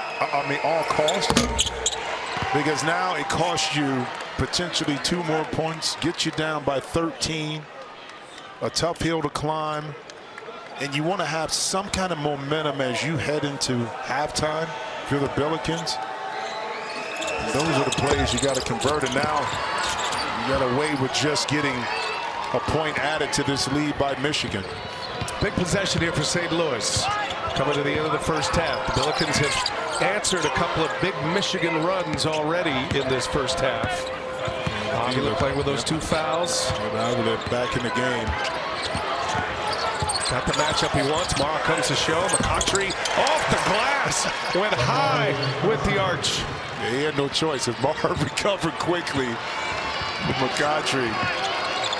[SPEAKER 2] Because now it costs you potentially 2 more points, gets you down by 13, a tough hill to climb. And you want to have some kind of momentum as you head into halftime for the Billikens. Those are the plays you got to convert. And now you got away with just getting a point added to this lead by Michigan.
[SPEAKER 1] Big possession here for St. Louis. Coming to the end of the first half. The Billikens have answered a couple of big Michigan runs already in this first half. Avila playing with those 2 fouls.
[SPEAKER 2] Avila back in the game.
[SPEAKER 1] Got the matchup he wants. Mara comes to show. McCautry off the glass. Went high with the arch.
[SPEAKER 2] Yeah, he had no choice. If Mara recovered quickly, McCautry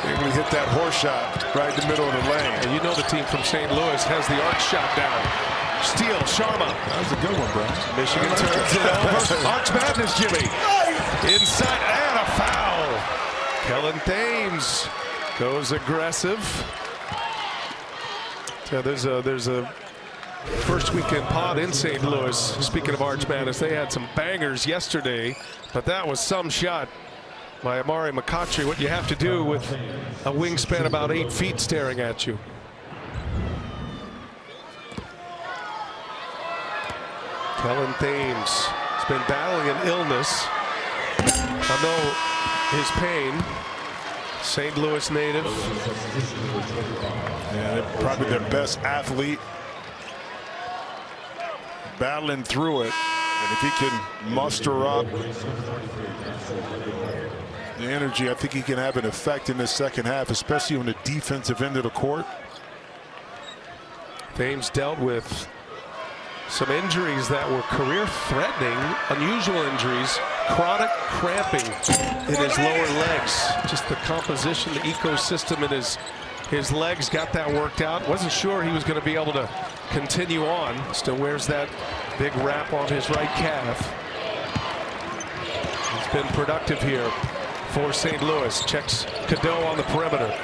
[SPEAKER 2] able to hit that horse shot right in the middle of the lane.
[SPEAKER 1] And you know the team from St. Louis has the arch shot down. Steal, Sharma.
[SPEAKER 2] That was a good one, bro.
[SPEAKER 1] Michigan turns it over. Arch Madness, Jimmy. Inside and a foul. Kellen Thames goes aggressive. Yeah, there's a first weekend pod in St. Louis. Speaking of Arch Madness, they had some bangers yesterday, but that was some shot by Amari McCautry. What you have to do with a wingspan about 8 feet staring at you. Kellen Thames has been battling an illness. I know his pain. St. Louis native.
[SPEAKER 2] Yeah, they're probably their best athlete. Battling through it. And if he can muster up the energy, I think he can have an effect in this second half, especially on the defensive end of the court.
[SPEAKER 1] Thames dealt with Some injuries that were career-threatening, unusual injuries, chronic cramping in his lower legs. Just the composition, the ecosystem in his legs got that worked out. Wasn't sure he was going to be able to continue on. Still wears that big wrap on his right calf. He's been productive here for St. Louis. Checks Cadeau on the perimeter.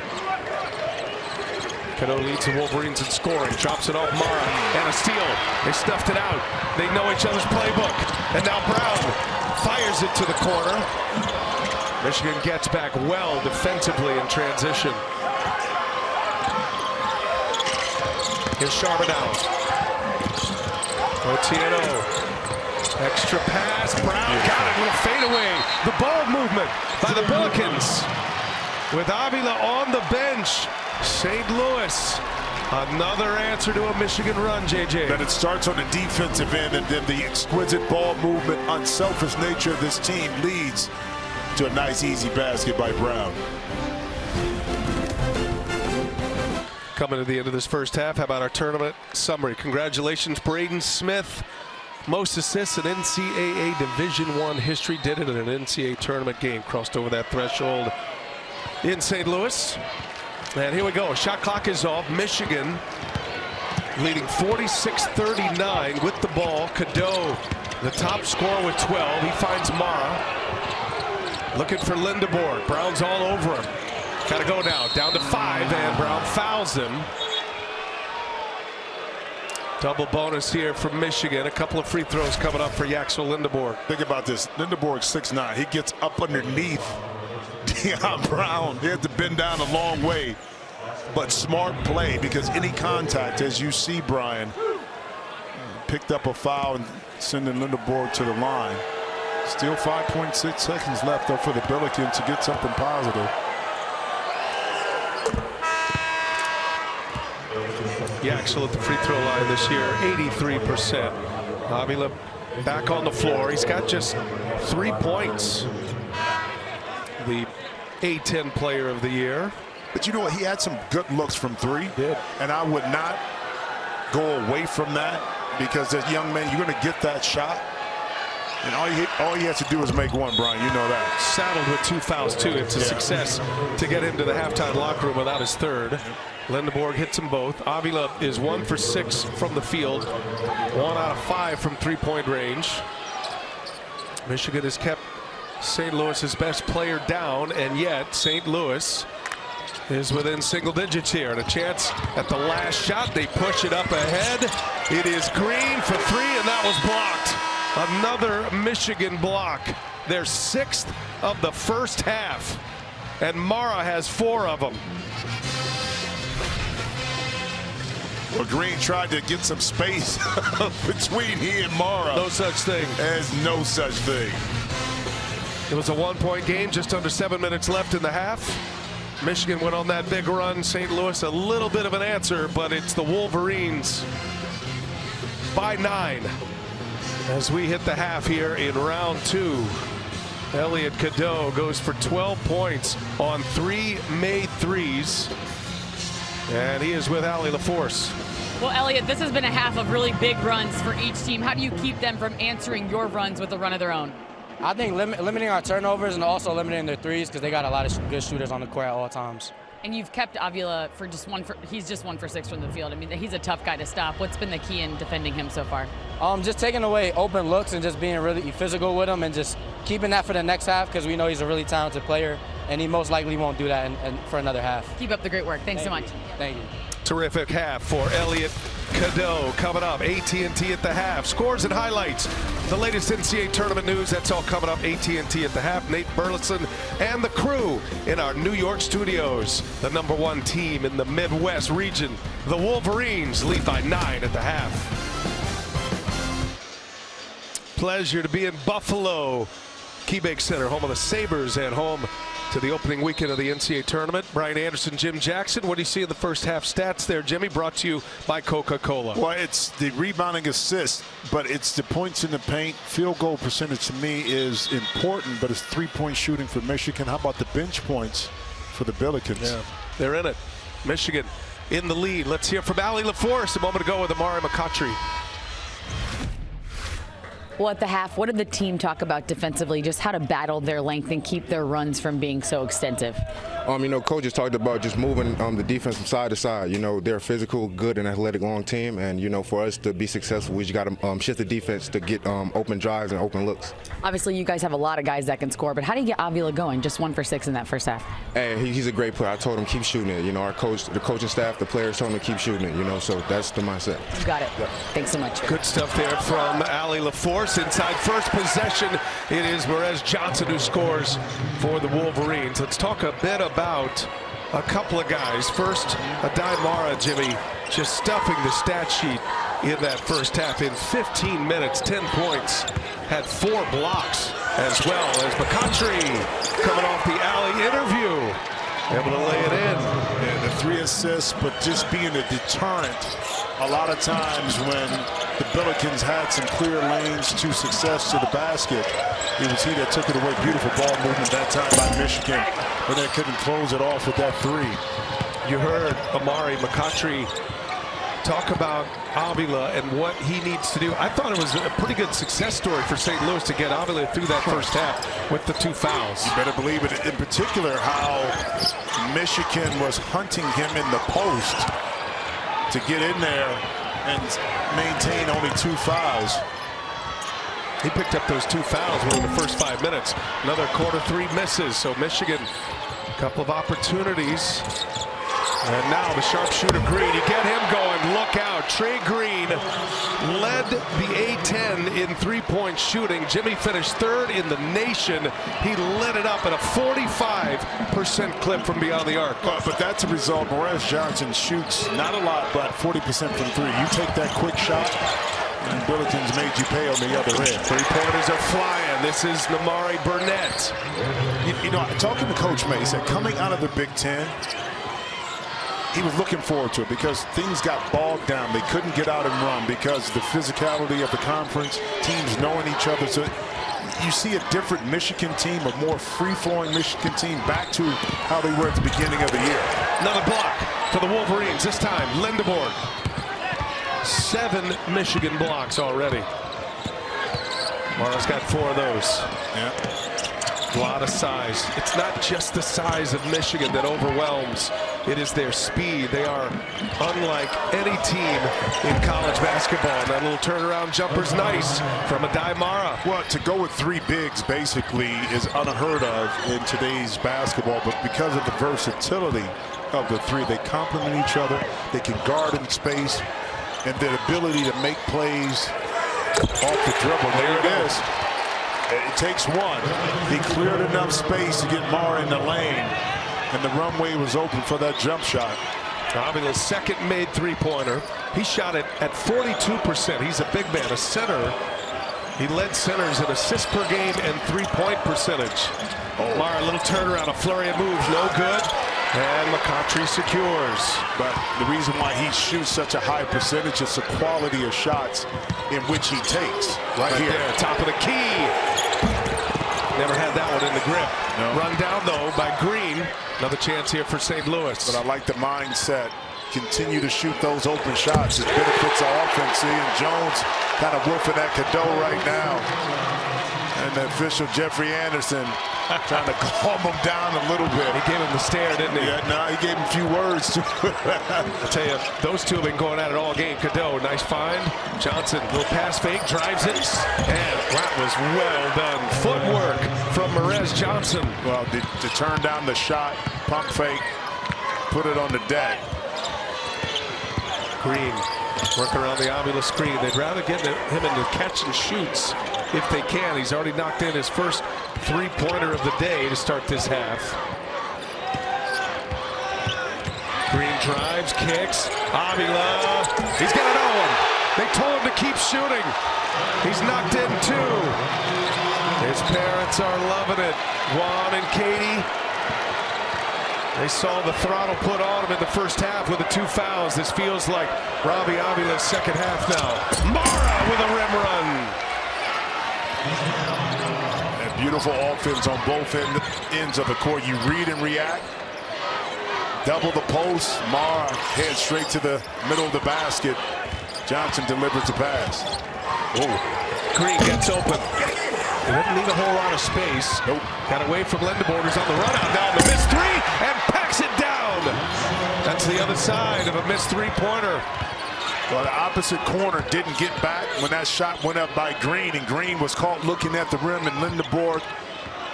[SPEAKER 1] Cadeau leads the Wolverines in scoring. Drops it off Mara. And a steal. They stuffed it out. They know each other's playbook. And now Brown fires it to the corner. Michigan gets back well defensively in transition. Here's Charbonneau. Otieno. Extra pass. Brown got it with a fadeaway. The ball movement by the Billikens. With Avila on the bench. St. Louis, another answer to a Michigan run, JJ.
[SPEAKER 2] That it starts on the defensive end, and then the exquisite ball movement, unselfish nature of this team leads to a nice, easy basket by Brown.
[SPEAKER 1] Coming to the end of this first half, how about our tournament summary? Congratulations, Braden Smith. Most assists in NCAA Division I history. Did it in an NCAA tournament game. Crossed over that threshold in St. Louis. And here we go. Shot clock is off. Michigan leading 46-39 with the ball. Cadeau, the top scorer with 12. He finds Mara. Looking for Lindeborg. Brown's all over him. Got to go now. Down to 5, and Brown fouls him. Double bonus here from Michigan. A couple of free throws coming up for Yaxel Lindeborg.
[SPEAKER 2] Think about this. Lindeborg 6'9". He gets up underneath Deion Brown. He had to bend down a long way, but smart play, because any contact, as you see, Brian, picked up a foul and sending Lindeborg to the line. Still 5.6 seconds left, though, for the Billikens to get something positive.
[SPEAKER 1] Yaxel at the free throw line this year, 83%. Avila back on the floor. He's got just 3 points. The A10 player of the year.
[SPEAKER 2] But you know what? He had some good looks from 3.
[SPEAKER 1] He did.
[SPEAKER 2] And I would not go away from that, because as young man, you're going to get that shot. And all he has to do is make one, Brian. You know that.
[SPEAKER 1] Saddled with 2 fouls, too. It's a success to get into the halftime locker room without his third. Lindeborg hits them both. Avila is 1 for 6 from the field. 1 out of 5 from three-point range. Michigan has kept St. Louis's best player down, and yet St. Louis is within single digits here, and a chance at the last shot. They push it up ahead. It is Green for 3, and that was blocked. Another Michigan block. Their 6th of the first half, and Mara has 4 of them.
[SPEAKER 2] Well, Green tried to get some space between he and Mara.
[SPEAKER 1] No such thing.
[SPEAKER 2] There's no such thing.
[SPEAKER 1] It was a 1-point game, just under 7 minutes left in the half. Michigan went on that big run. St. Louis a little bit of an answer, but it's the Wolverines by 9 as we hit the half here in round 2. Elliot Cadeau goes for 12 points on 3 made threes, and he is with Allie LaForce.
[SPEAKER 3] Well, Elliot, this has been a half of really big runs for each team. How do you keep them from answering your runs with a run of their own?
[SPEAKER 8] I think limiting our turnovers and also limiting their threes, because they got a lot of good shooters on the court at all times.
[SPEAKER 3] And you've kept Avila for he's just 1 for 6 from the field. I mean, he's a tough guy to stop. What's been the key in defending him so far?
[SPEAKER 8] Just taking away open looks and just being really physical with him, and just keeping that for the next half, because we know he's a really talented player, and he most likely won't do that for another half.
[SPEAKER 3] Keep up the great work. Thanks so much.
[SPEAKER 8] Thank you.
[SPEAKER 1] Terrific half for Elliot Cadeau. Coming up, AT&T at the half. Scores and highlights. The latest NCAA tournament news, that's all coming up. AT&T at the half. Nate Burleson and the crew in our New York studios. The #1 team in the Midwest region. The Wolverines lead by 9 at the half. Pleasure to be in Buffalo. KeyBank Center, home of the Sabres, and home to the opening weekend of the NCAA tournament. Brian Anderson, Jim Jackson. What do you see in the first half stats there, Jimmy? Brought to you by Coca-Cola.
[SPEAKER 2] Well, it's the rebounding assist, but it's the points in the paint. Field goal percentage to me is important, but it's 3-point shooting for Michigan. How about the bench points for the Billikens?
[SPEAKER 1] Yeah, they're in it. Michigan in the lead. Let's hear from Allie LaForce a moment ago with Amari McCautry.
[SPEAKER 3] Well, at the half, what did the team talk about defensively, just how to battle their length and keep their runs from being so extensive?
[SPEAKER 9] Coaches talked about just moving the defense from side to side. They're a physical, good, and athletic long team, and, for us to be successful, we just got to shift the defense to get open drives and open looks.
[SPEAKER 3] Obviously, you guys have a lot of guys that can score, but how do you get Avila going? Just 1 for 6 in that first half.
[SPEAKER 9] Hey, he's a great player. I told him keep shooting it. Our coach, the coaching staff, the players told him to keep shooting it, so that's the mindset.
[SPEAKER 3] You got it.
[SPEAKER 9] Yeah.
[SPEAKER 3] Thanks so much.
[SPEAKER 1] Good stuff there from Ali LaForce. Inside first possession, it is Merez Johnson who scores for the Wolverines. Let's talk a bit about a couple of guys. First, Adai Mara, Jimmy, just stuffing the stat sheet in that first half. In 15 minutes, 10 points, had 4 blocks, as well as McCoughtry coming off the alley interview, able to lay it in.
[SPEAKER 2] And the 3 assists, but just being a deterrent. A lot of times when the Billikens had some clear lanes to success to the basket, it was he that took it away. Beautiful ball movement that time by Michigan, but they couldn't close it off with that 3.
[SPEAKER 1] You heard Amari McCoughtry talk about Avila and what he needs to do. I thought it was a pretty good success story for St. Louis to get Avila through that first half with the 2 fouls.
[SPEAKER 2] You better believe it. In particular, how Michigan was hunting him in the post to get in there and maintain only 2 fouls.
[SPEAKER 1] He picked up those 2 fouls within the first 5 minutes. Another quarter 3 misses. So Michigan, a couple of opportunities. And now the sharpshooter Green. You get him going. Look out. Trey Green led the A-10 in 3-point shooting. Jimmy finished 3rd in the nation. He lit it up at a 45% clip from beyond the arc.
[SPEAKER 2] But that's a result. Merez Johnson shoots not a lot, but 40% from 3. You take that quick shot, and Billikens made you pay on the other end.
[SPEAKER 1] 3-pointers are flying. This is Namari Burnett.
[SPEAKER 2] Talking to Coach May, he said coming out of the Big Ten, he was looking forward to it because things got bogged down. They couldn't get out and run because of the physicality of the conference, teams knowing each other. So you see a different Michigan team, a more free-flowing Michigan team, back to how they were at the beginning of the year.
[SPEAKER 1] Another block for the Wolverines. This time, Lindeborg. 7 Michigan blocks already. Mara's got 4 of those.
[SPEAKER 2] Yeah.
[SPEAKER 1] A lot of size. It's not just the size of Michigan that overwhelms. It is their speed. They are unlike any team in college basketball. And that little turnaround jumper's nice from Adai Mara.
[SPEAKER 2] Well, to go with 3 bigs basically is unheard of in today's basketball, but because of the versatility of the 3, they complement each other. They can guard in space, and their ability to make plays off the dribble. There it is. It takes 1. He cleared enough space to get Mara in the lane, and the runway was open for that jump shot.
[SPEAKER 1] Avila's second made 3-pointer. He shot it at 42%. He's a big man, a center. He led centers in assists per game and 3-point percentage. Mara, a little turnaround, a flurry of moves, no good. And McCoughtry secures.
[SPEAKER 2] But the reason why he shoots such a high percentage is the quality of shots in which he takes. Right here.
[SPEAKER 1] There, top of the key. Never had that one in the grip.
[SPEAKER 2] No.
[SPEAKER 1] Run down, though, by Green. Another chance here for St. Louis.
[SPEAKER 2] But I like the mindset. Continue to shoot those open shots. It benefits our offense. And Jones kind of woofing at Cadeau right now. And the official, Jeffrey Anderson, trying to calm him down a little bit.
[SPEAKER 1] He gave him the stare, didn't he?
[SPEAKER 2] Yeah, no, he gave him a few words, too.
[SPEAKER 1] I'll tell you, those two have been going at it all game. Cadeau, nice find. Johnson, little pass fake, drives it. And that was well done. Footwork from Merez Johnson.
[SPEAKER 2] Well, to turn down the shot, pump fake, put it on the deck.
[SPEAKER 1] Green working around the Avila screen. They'd rather get him into catch and shoots if they can. He's already knocked in his first 3-pointer of the day to start this half. Green drives, kicks. Avila, he's got another one. They told him to keep shooting. He's knocked in 2. His parents are loving it. Juan and Katie. They saw the throttle put on him in the first half with the 2 fouls. This feels like Robbie Avila's second half now. Mara with a rim run.
[SPEAKER 2] And beautiful offense on both ends of the court. You read and react. Double the post. Mara heads straight to the middle of the basket. Johnson delivers the pass.
[SPEAKER 1] Green gets open. He didn't leave a whole lot of space.
[SPEAKER 2] Nope.
[SPEAKER 1] Got away from Lindenborg, on the run out now. The missed three and packs it down. That's the other side of a missed three-pointer.
[SPEAKER 2] Well, the opposite corner didn't get back when that shot went up by Green, and Green was caught looking at the rim, and Lindenborg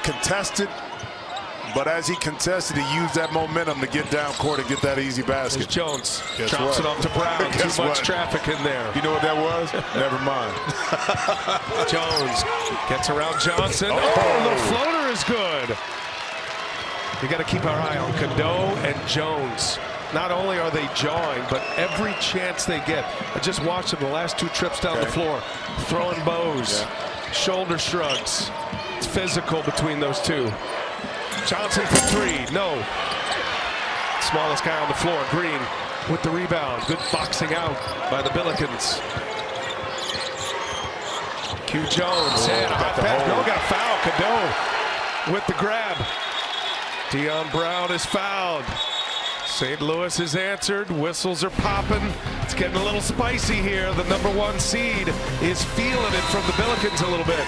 [SPEAKER 2] contested. But as he contested, he used that momentum to get down court and get that easy basket.
[SPEAKER 1] There's Jones
[SPEAKER 2] Guess
[SPEAKER 1] drops
[SPEAKER 2] what?
[SPEAKER 1] it off to Brown.
[SPEAKER 2] Guess
[SPEAKER 1] Too much
[SPEAKER 2] what?
[SPEAKER 1] traffic in there.
[SPEAKER 2] You know what that was? Never mind.
[SPEAKER 1] Jones gets around Johnson. Oh, the floater is good. We got to keep our eye on Cadeau and Jones. Not only are they jawing, but every chance they get. I just watched them the last two trips down the floor, throwing bows, shoulder shrugs. It's physical between those two. Johnson for three, no. Smallest guy on the floor, Green with the rebound. Good boxing out by the Billikens. Q Jones, and a hot pass. No, got a foul. Cadeau with the grab. Deion Brown is fouled. St. Louis is answered. Whistles are popping. It's getting a little spicy here. The #1 seed is feeling it from the Billikens a little bit.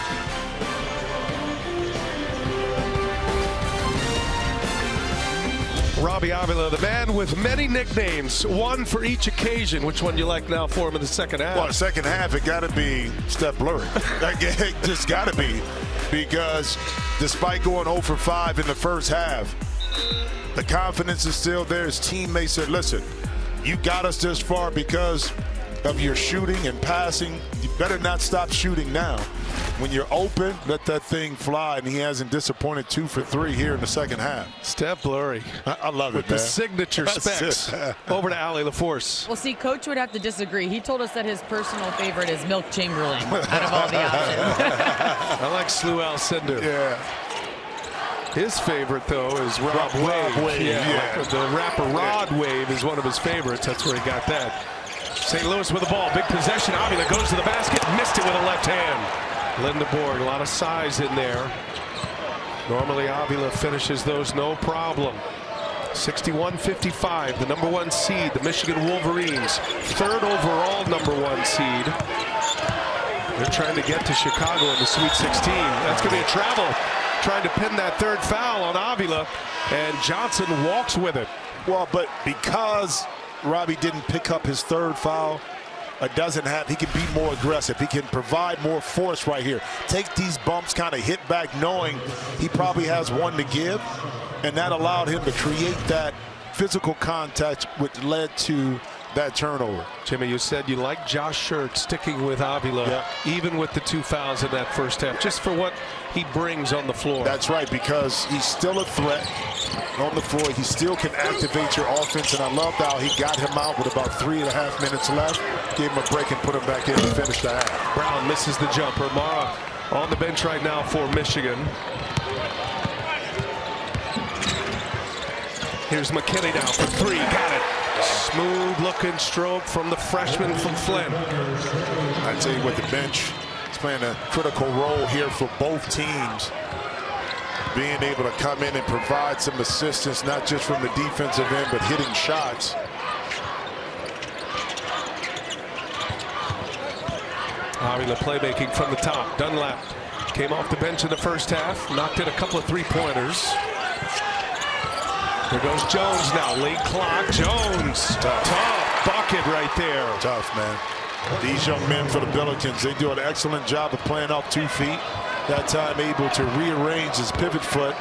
[SPEAKER 1] Robbie Avila, the man with many nicknames, one for each occasion. Which one do you like now for him in the second half?
[SPEAKER 2] Well, the second half, it got to be Steph Blurry. It just got to be, because despite going 0 for 5 in the first half, the confidence is still there. His teammates said, listen, you got us this far because of your shooting and passing. You better not stop shooting now. When you're open, let that thing fly, and he hasn't disappointed 2 for 3 here in the second half.
[SPEAKER 1] Steph Blurry.
[SPEAKER 2] I love it,
[SPEAKER 1] with the signature specs. Over to Allie LaForce.
[SPEAKER 3] Well, see, Coach would have to disagree. He told us that his personal favorite is Milk Chamberlain out of all the options.
[SPEAKER 1] I like Slew Alcindor.
[SPEAKER 2] Yeah.
[SPEAKER 1] His favorite, though, is Rob Wave.
[SPEAKER 2] Yeah.
[SPEAKER 1] The rapper Rod Wave is one of his favorites. That's where he got that. St. Louis with the ball. Big possession. Avila goes to the basket. Missed it with a left hand. Lindenborg, a lot of size in there. Normally, Avila finishes those no problem. 61-55, the #1 seed, the Michigan Wolverines. 3rd overall #1 seed. They're trying to get to Chicago in the Sweet 16. That's going to be a travel. Trying to pin that 3rd foul on Avila, and Johnson walks with it.
[SPEAKER 2] Well, but because Robbie didn't pick up his 3rd foul, he can be more aggressive. He can provide more force right here. Take these bumps, kind of hit back, knowing he probably has one to give, and that allowed him to create that physical contact, which led to that turnover.
[SPEAKER 1] Jimmy, you said you like Josh Shirt sticking with Avila, even with the 2 fouls in that first half, just for what he brings on the floor.
[SPEAKER 2] That's right, because he's still a threat on the floor. He still can activate your offense, and I loved how he got him out with about 3.5 minutes left, gave him a break and put him back in to finish the half.
[SPEAKER 1] Brown misses the jumper. Mara on the bench right now for Michigan. Here's McKinney now for 3. Got it. Smooth looking stroke from the freshman from Flint.
[SPEAKER 2] I tell you what, the bench is playing a critical role here for both teams. Being able to come in and provide some assistance, not just from the defensive end, but hitting shots.
[SPEAKER 1] Avila playmaking from the top. Dunlap came off the bench in the first half, knocked in a couple of 3-pointers. There goes Jones now, late clock. Jones, tough bucket right there.
[SPEAKER 2] Tough, man. These young men for the Billikens, they do an excellent job of playing off 2 feet. That time able to rearrange his pivot foot.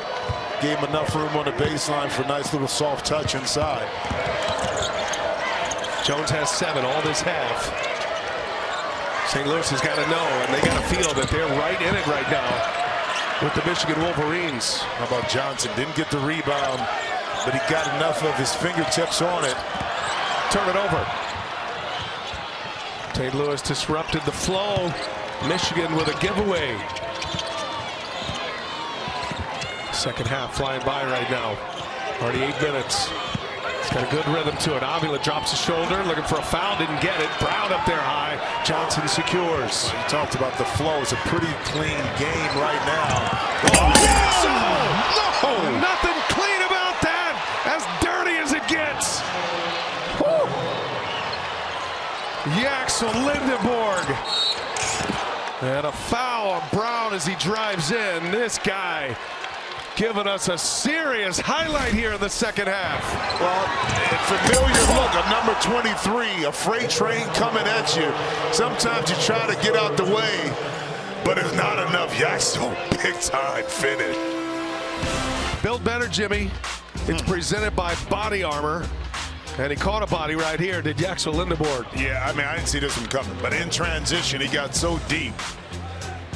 [SPEAKER 2] Gave him enough room on the baseline for a nice little soft touch inside.
[SPEAKER 1] Jones has 7 all this half. St. Louis has got to know, and they got to feel that they're right in it right now with the Michigan Wolverines.
[SPEAKER 2] How about Johnson? Didn't get the rebound, but he got enough of his fingertips on it.
[SPEAKER 1] Turn it over. St. Louis disrupted the flow. Michigan with a giveaway. Second half flying by right now. Already 8 minutes. It's got a good rhythm to it. Avila drops his shoulder, looking for a foul, didn't get it. Brown up there high. Johnson secures.
[SPEAKER 2] You talked about the flow. It's a pretty clean game right now.
[SPEAKER 1] No! Nothing clean about that. As dirty as it gets. Woo. Yaxel Lindenborg. And a foul on Brown as he drives in. This guy giving us a serious highlight here in the second half.
[SPEAKER 2] Well, a familiar look, a number 23, a freight train coming at you. Sometimes you try to get out the way, but it's not enough. Yaxel, big time finish.
[SPEAKER 1] Built better, Jimmy. It's presented by Body Armor. And he caught a body right here, did Yaxel Lindenborg.
[SPEAKER 2] Yeah, I mean, I didn't see this one coming, but in transition, he got so deep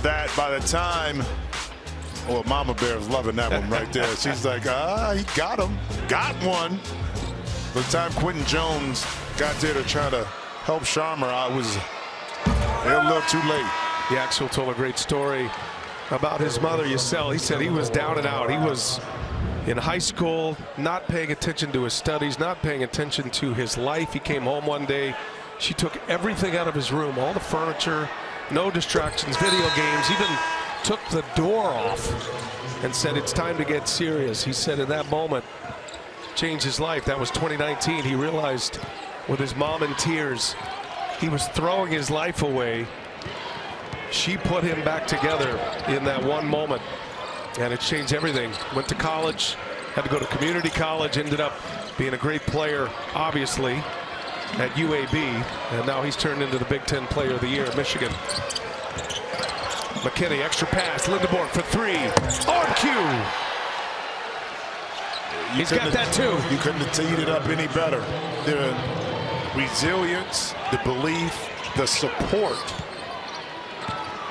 [SPEAKER 2] that by the time, well, Mama Bear was loving that one right there. She's like, he got him. Got one. By the time Quentin Jones got there to try to help Sharmer, I was a little too late.
[SPEAKER 1] Yaxel told a great story about his mother, Yasel. He said he was down and out. He was in high school, not paying attention to his studies, not paying attention to his life. He came home one day. She took everything out of his room, all the furniture, no distractions, video games, even took the door off and said, it's time to get serious. He said in that moment, changed his life. That was 2019. He realized with his mom in tears, he was throwing his life away. She put him back together in that one moment. And it changed everything. Went to college, had to go to community college, ended up being a great player, obviously, at UAB. And now he's turned into the Big Ten Player of the Year at Michigan. McKinney, extra pass, Lindenborg for three. On cue. He's got that too.
[SPEAKER 2] You couldn't have teed it up any better. The resilience, the belief, the support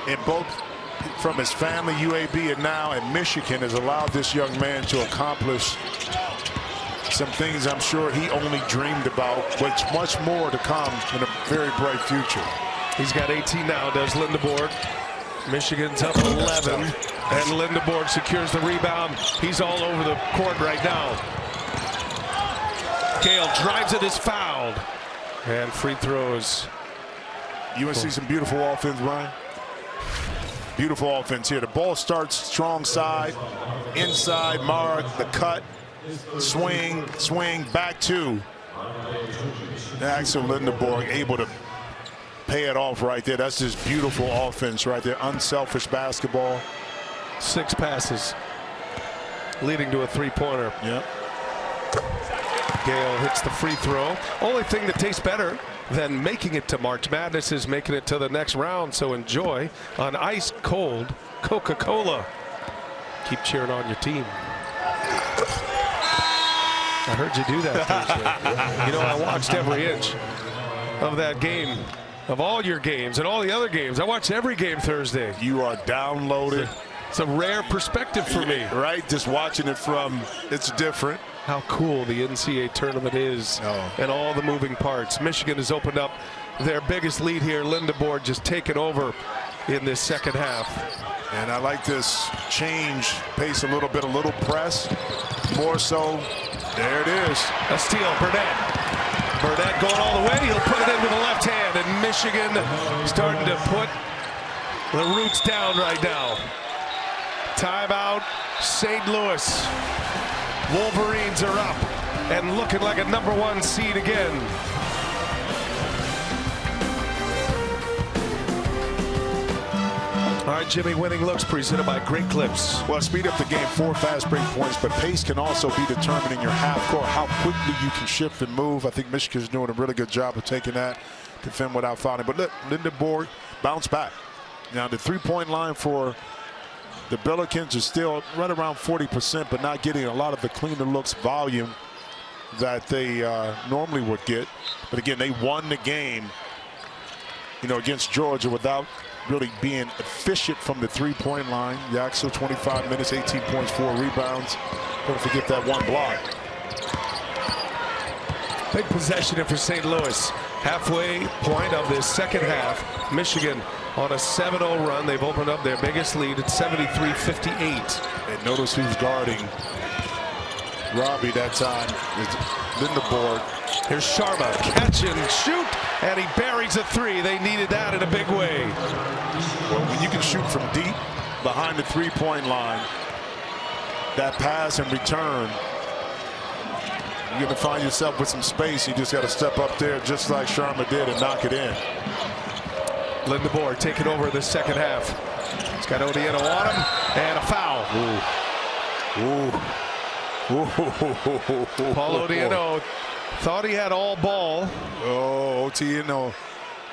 [SPEAKER 2] in both from his family, UAB, and now in Michigan has allowed this young man to accomplish some things I'm sure he only dreamed about, but much more to come in a very bright future.
[SPEAKER 1] He's got 18 now, does Lindenborg. Michigan's up 11, and Lindenborg secures the rebound. He's all over the court right now. Gale drives it, is fouled. And free throws.
[SPEAKER 2] You want to see some beautiful offense, Ryan? Beautiful offense here. The ball starts strong side, inside mark, the cut, swing, back two. Yaxel Lindenborg able to pay it off right there. That's just beautiful offense right there. Unselfish basketball.
[SPEAKER 1] 6 passes, leading to a three-pointer.
[SPEAKER 2] Yep.
[SPEAKER 1] Gale hits the free throw. Only thing that tastes better than making it to March Madness is making it to the next round. So enjoy an ice cold Coca-Cola. Keep cheering on your team. I heard you do that Thursday. You know, I watched every inch of that game, of all your games and all the other games. I watched every game Thursday.
[SPEAKER 2] You are downloaded.
[SPEAKER 1] It's a rare perspective for me.
[SPEAKER 2] Right, just watching it from, it's different.
[SPEAKER 1] How cool the NCAA tournament is and all the moving parts. Michigan has opened up their biggest lead here. Lindenborg just taken over in this second half.
[SPEAKER 2] And I like this change pace a little bit, a little press. More so, there it is.
[SPEAKER 1] A steal, Burnett. Burnett going all the way. He'll put it in with the left hand. And Michigan starting to put the roots down right now. Timeout, St. Louis. Wolverines are up and looking like a #1 seed again. All right, Jimmy, winning looks presented by Great Clips.
[SPEAKER 2] Well, speed up the game, 4 fast break points, but pace can also be determined in your half court, how quickly you can shift and move. I think Michigan's doing a really good job of taking that, defend without fouling. But look, Lindenborg bounced back. Now, the three-point line for the Billikens is still right around 40%, but not getting a lot of the cleaner looks volume that they normally would get. But again, they won the game, you know, against Georgia without really being efficient from the three-point line. Yaxel, 25 minutes, 18 points, 4 rebounds. Don't forget that 1 block.
[SPEAKER 1] Big possession for St. Louis. Halfway point of this second half. Michigan on a 7-0 run. They've opened up their biggest lead at 73-58.
[SPEAKER 2] And notice who's guarding Robbie that time. Is Lindenborg.
[SPEAKER 1] Here's Sharma, catch and shoot, and he buries a 3. They needed that in a big way.
[SPEAKER 2] Well, when you can shoot from deep behind the three-point line, that pass and return You're going to find yourself with some space. You just got to step up there just like Sharma did and knock it in.
[SPEAKER 1] Lindeborg taking over the second half. He's got Odieno on him, and a foul. Paul Odieno thought he had all ball.
[SPEAKER 2] Oh, Odieno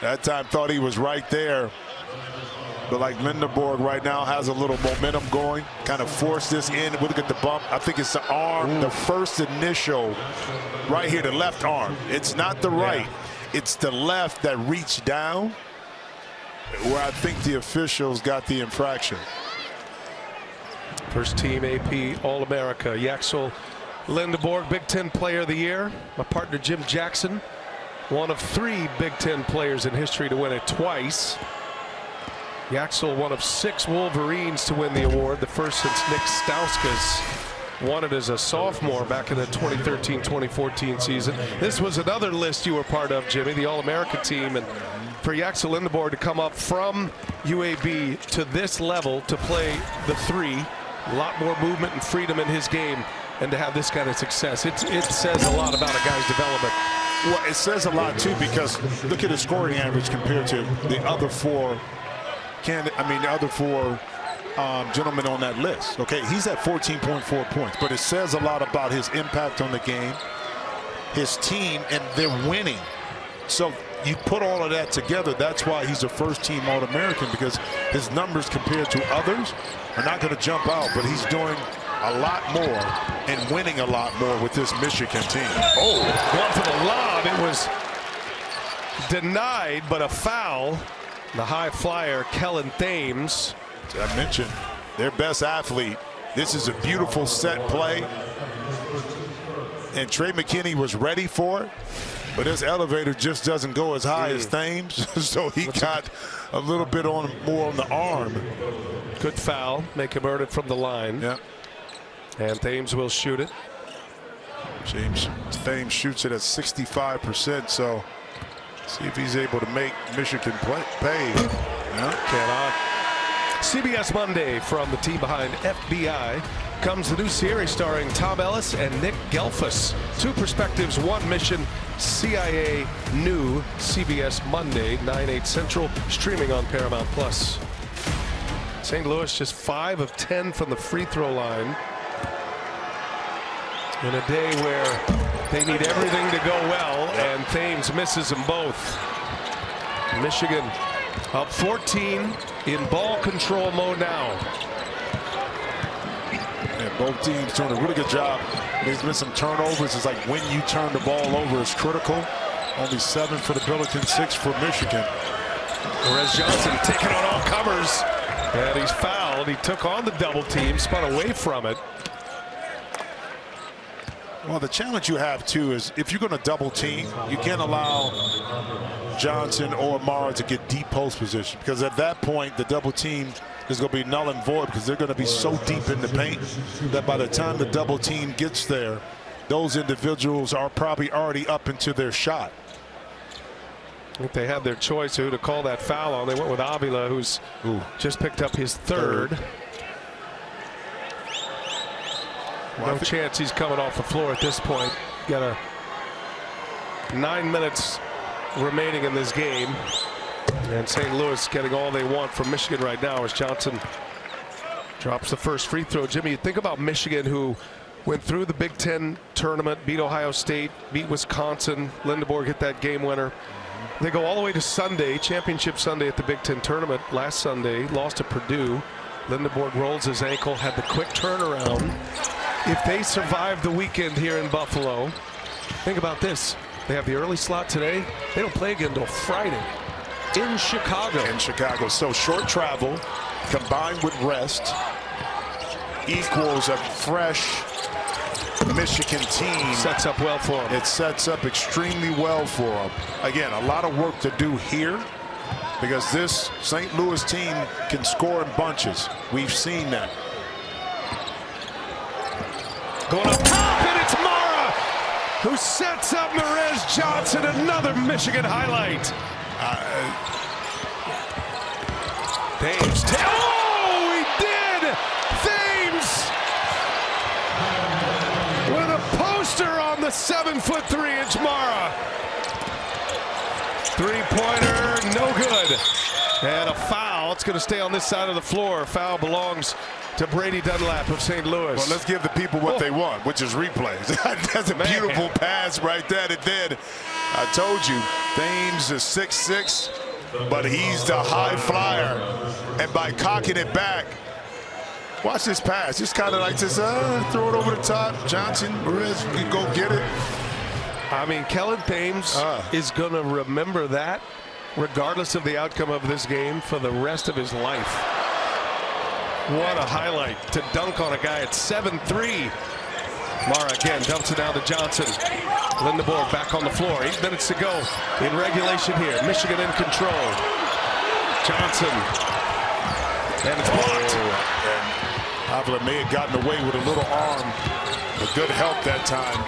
[SPEAKER 2] that time thought he was right there. But like Lindeborg right now has a little momentum going, kind of forced this in. We look at the bump. I think it's the arm, the first initial right here, the left arm. It's not the right. It's the left that reached down, where I think the officials got the infraction.
[SPEAKER 1] First team AP All-America. Yaxel Lindeborg, Big Ten Player of the Year. My partner Jim Jackson, one of 3 Big Ten players in history to win it twice. Yaxel, one of 6 Wolverines to win the award, the first since Nick Stauskas won it as a sophomore back in the 2013-2014 season. This was another list you were part of, Jimmy, the All-American team. And for Yaxel Lindeborg to come up from UAB to this level to play the 3, a lot more movement and freedom in his game, and to have this kind of success, it says a lot about a guy's development.
[SPEAKER 2] Well, it says a lot, too, because look at his scoring average compared to the other 4 gentlemen on that list. Okay, he's at 14.4 points, but it says a lot about his impact on the game, his team, and they're winning. So you put all of that together, that's why he's a first-team All-American, because his numbers compared to others are not going to jump out, but he's doing a lot more and winning a lot more with this Michigan team.
[SPEAKER 1] Oh, one for the lob. It was denied, but a foul. The high flyer, Kellen Thames.
[SPEAKER 2] As I mentioned, their best athlete. This is a beautiful set play. And Trey McKinney was ready for it, but his elevator just doesn't go as high as Thames, so he got a little bit more on the arm.
[SPEAKER 1] Good foul, make him earn it from the line.
[SPEAKER 2] Yep.
[SPEAKER 1] And Thames will shoot it.
[SPEAKER 2] James Thames shoots it at 65%, so see if he's able to make Michigan pay. Yeah.
[SPEAKER 1] Cannot. CBS Monday from the team behind FBI comes the new series starring Tom Ellis and Nick Gelfus. 2 perspectives, 1 mission. CIA new CBS Monday, 9/8 Central, streaming on Paramount Plus. St. Louis just 5 of 10 from the free throw line. In a day where they need everything to go well, and Thames misses them both. Michigan up 14 in ball control mode now.
[SPEAKER 2] Yeah, both teams doing a really good job. There's been some turnovers. It's like when you turn the ball over is critical. Only 7 for the Billikens, 6 for Michigan.
[SPEAKER 1] Perez Johnson taking on all comers, and he's fouled. He took on the double team, spun away from it.
[SPEAKER 2] Well, the challenge you have, too, is if you're going to double team, you can't allow Johnson or Mara to get deep post position, because at that point, the double team is going to be null and void, because they're going to be so deep in the paint that by the time the double team gets there, those individuals are probably already up into their shot.
[SPEAKER 1] I think they had their choice who to call that foul on. They went with Avila, who's just picked up his third. No chance he's coming off the floor at this point. Got 9 minutes remaining in this game. And St. Louis getting all they want from Michigan right now as Johnson drops the first free throw. Jimmy, you think about Michigan, who went through the Big Ten tournament, beat Ohio State, beat Wisconsin. Lindeborg hit that game winner. They go all the way to Sunday, Championship Sunday at the Big Ten tournament. Last Sunday, lost to Purdue. Lindeborg rolls his ankle, had the quick turnaround. If they survive the weekend here in Buffalo, think about this. They have the early slot today. They don't play again until Friday in Chicago.
[SPEAKER 2] So short travel combined with rest equals a fresh Michigan team.
[SPEAKER 1] Sets up well for them.
[SPEAKER 2] It sets up extremely well for them. Again, a lot of work to do here, because this St. Louis team can score in bunches. We've seen that.
[SPEAKER 1] Going up top, and it's Mara who sets up Perez Johnson, another Michigan highlight. Thames. Oh, he did! Thames with a poster on the 7'3" Mara. Three-pointer, no good. And a foul. It's going to stay on this side of the floor. Foul belongs to Brady Dunlap of St. Louis.
[SPEAKER 2] Well, let's give the people what they want, which is replays. That's a beautiful pass right there. It did. I told you, Thames is 6'6", but he's the high flyer. And by cocking it back, watch this pass. Just kind of like this, throw it over the top. Johnson, Perez, you go get it.
[SPEAKER 1] I mean, Kellen Thames is going to remember that, regardless of the outcome of this game, for the rest of his life. What a highlight to dunk on a guy at 7'3". Mara again dumps it down to Johnson. Lindenborg back on the floor. 8 minutes to go in regulation here. Michigan in control. Johnson. And it's blocked.
[SPEAKER 2] Avila may have gotten away with a little arm, but good help that time.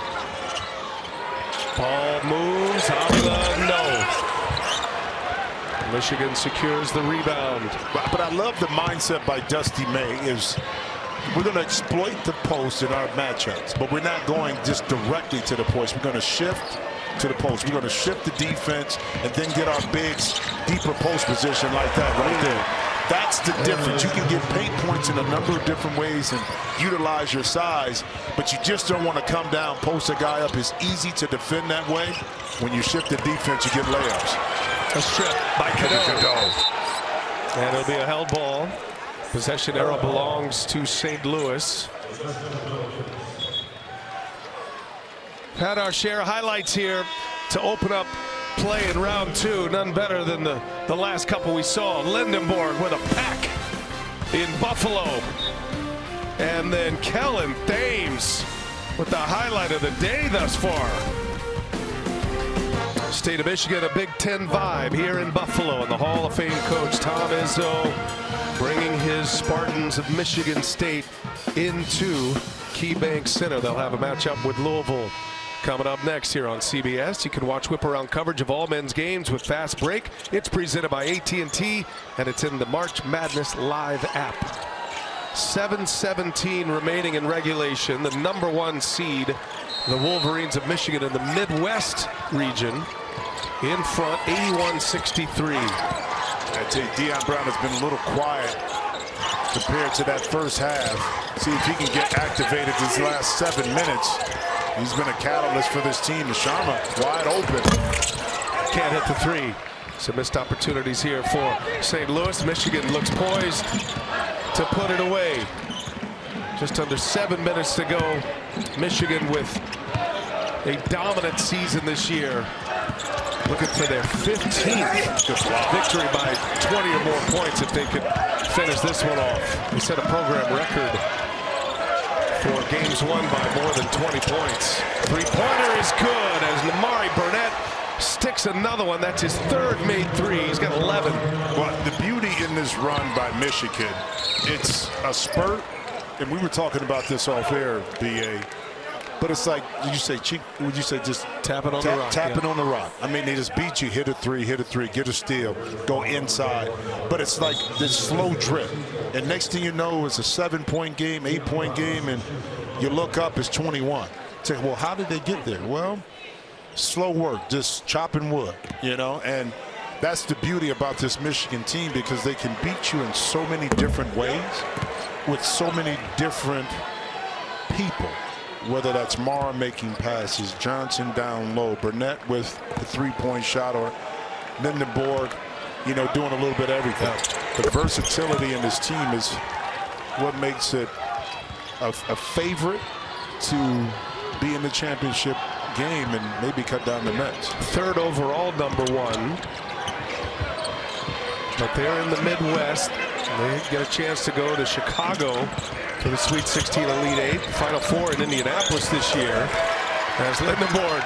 [SPEAKER 1] Ball moves. Avila, no. Michigan secures the rebound.
[SPEAKER 2] But I love the mindset by Dusty May is we're going to exploit the post in our matchups, but we're not going just directly to the post. We're going to shift to the post. We're going to shift the defense and then get our bigs deeper post position like that right there. That's the difference. You can get paint points in a number of different ways and utilize your size, but you just don't want to come down, post a guy up. It's easy to defend that way. When you shift the defense, you get layups.
[SPEAKER 1] A strip by Cadeau. And it'll be a held ball. Possession arrow belongs to St. Louis. Had our share of highlights here to open up play in round 2. None better than the last couple we saw. Lindenborg with a pack in Buffalo. And then Kellen Thames with the highlight of the day thus far. State of Michigan, a Big Ten vibe here in Buffalo, and the Hall of Fame coach Tom Izzo bringing his Spartans of Michigan State into KeyBank Center. They'll have a matchup with Louisville coming up next here on CBS. You can watch whip-around coverage of all men's games with Fast Break. It's presented by AT&T, and it's in the March Madness Live app. 7:17 remaining in regulation. The #1 seed, the Wolverines of Michigan in the Midwest region, in front 81-63.
[SPEAKER 2] I tell you, Deion Brown has been a little quiet compared to that first half. See if he can get activated these last 7 minutes. He's been a catalyst for this team. Sharma wide open.
[SPEAKER 1] Can't hit the three. Some missed opportunities here for St. Louis. Michigan looks poised to put it away. Just under 7 minutes to go. Michigan with a dominant season this year. Looking for their 15th victory by 20 or more points if they could finish this one off. They set a program record for games won by more than 20 points. Three-pointer is good as Namari Burnett sticks another one. That's his third made three. He's got 11.
[SPEAKER 2] Well, the beauty in this run by Michigan, it's a spurt, and we were talking about this off air, BA. But it's like, would you say just
[SPEAKER 1] tap it on the rock?
[SPEAKER 2] Tap it on the rock. I mean, they just beat you, hit a three, get a steal, go inside. But it's like this slow drip. And next thing you know, it's a 7-point game, 8-point game, and you look up, it's 21. Say, well, how did they get there? Well, slow work, just chopping wood, you know? And that's the beauty about this Michigan team, because they can beat you in so many different ways with so many different people. Whether that's Mara making passes, Johnson down low, Burnett with the three-point shot, or Lindenborg, you know, doing a little bit of everything. The versatility in this team is what makes it a favorite to be in the championship game and maybe cut down the nets.
[SPEAKER 1] Third overall, #1. But they're in the Midwest. They get a chance to go to Chicago for the Sweet 16 Elite 8. Final Four in Indianapolis this year. As Lindenborg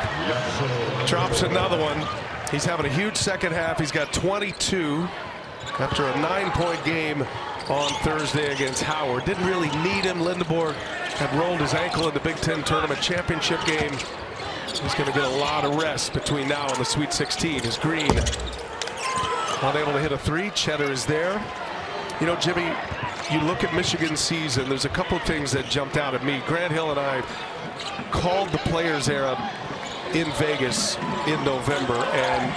[SPEAKER 1] drops another one. He's having a huge second half. He's got 22 after a 9-point game on Thursday against Howard. Didn't really need him. Lindenborg had rolled his ankle in the Big Ten Tournament Championship game. He's going to get a lot of rest between now and the Sweet 16. As Green unable to hit a three. Cheddar is there. You know, Jimmy, you look at Michigan's season, there's a couple of things that jumped out at me. Grant Hill and I called the Players Era in Vegas in November, and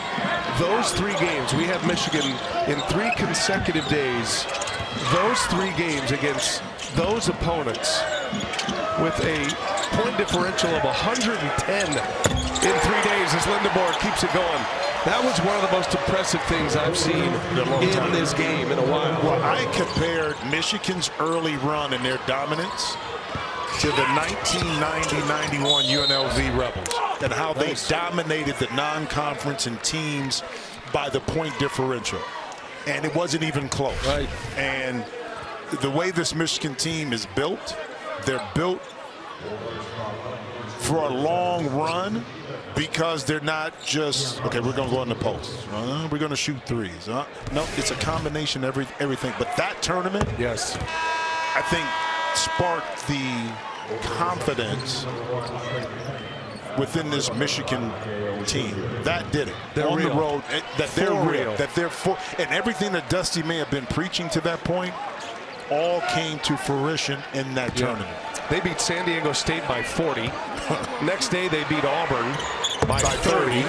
[SPEAKER 1] those 3 games, we have Michigan in 3 consecutive days. Those 3 games against those opponents with a point differential of 110 in 3 days as Lindenborg keeps it going. That was one of the most impressive things I've seen in this game in a while.
[SPEAKER 2] Well, I compared Michigan's early run and their dominance to the 1990-91 UNLV Rebels and how they dominated the non-conference and teams by the point differential. And it wasn't even close.
[SPEAKER 1] Right.
[SPEAKER 2] And the way this Michigan team is built, they're built for a long run because they're not just, okay, we're going to go in the post. We're going to shoot threes. No, it's a combination of everything. But that tournament,
[SPEAKER 1] yes,
[SPEAKER 2] I think sparked the confidence within this Michigan team. That did it.
[SPEAKER 1] They're
[SPEAKER 2] on
[SPEAKER 1] real.
[SPEAKER 2] the road, that they're
[SPEAKER 1] For
[SPEAKER 2] real,
[SPEAKER 1] real.
[SPEAKER 2] that they're for, and everything that Dusty may have been preaching to that point all came to fruition in that tournament.
[SPEAKER 1] They beat San Diego State by 40. Next day, they beat Auburn by 30.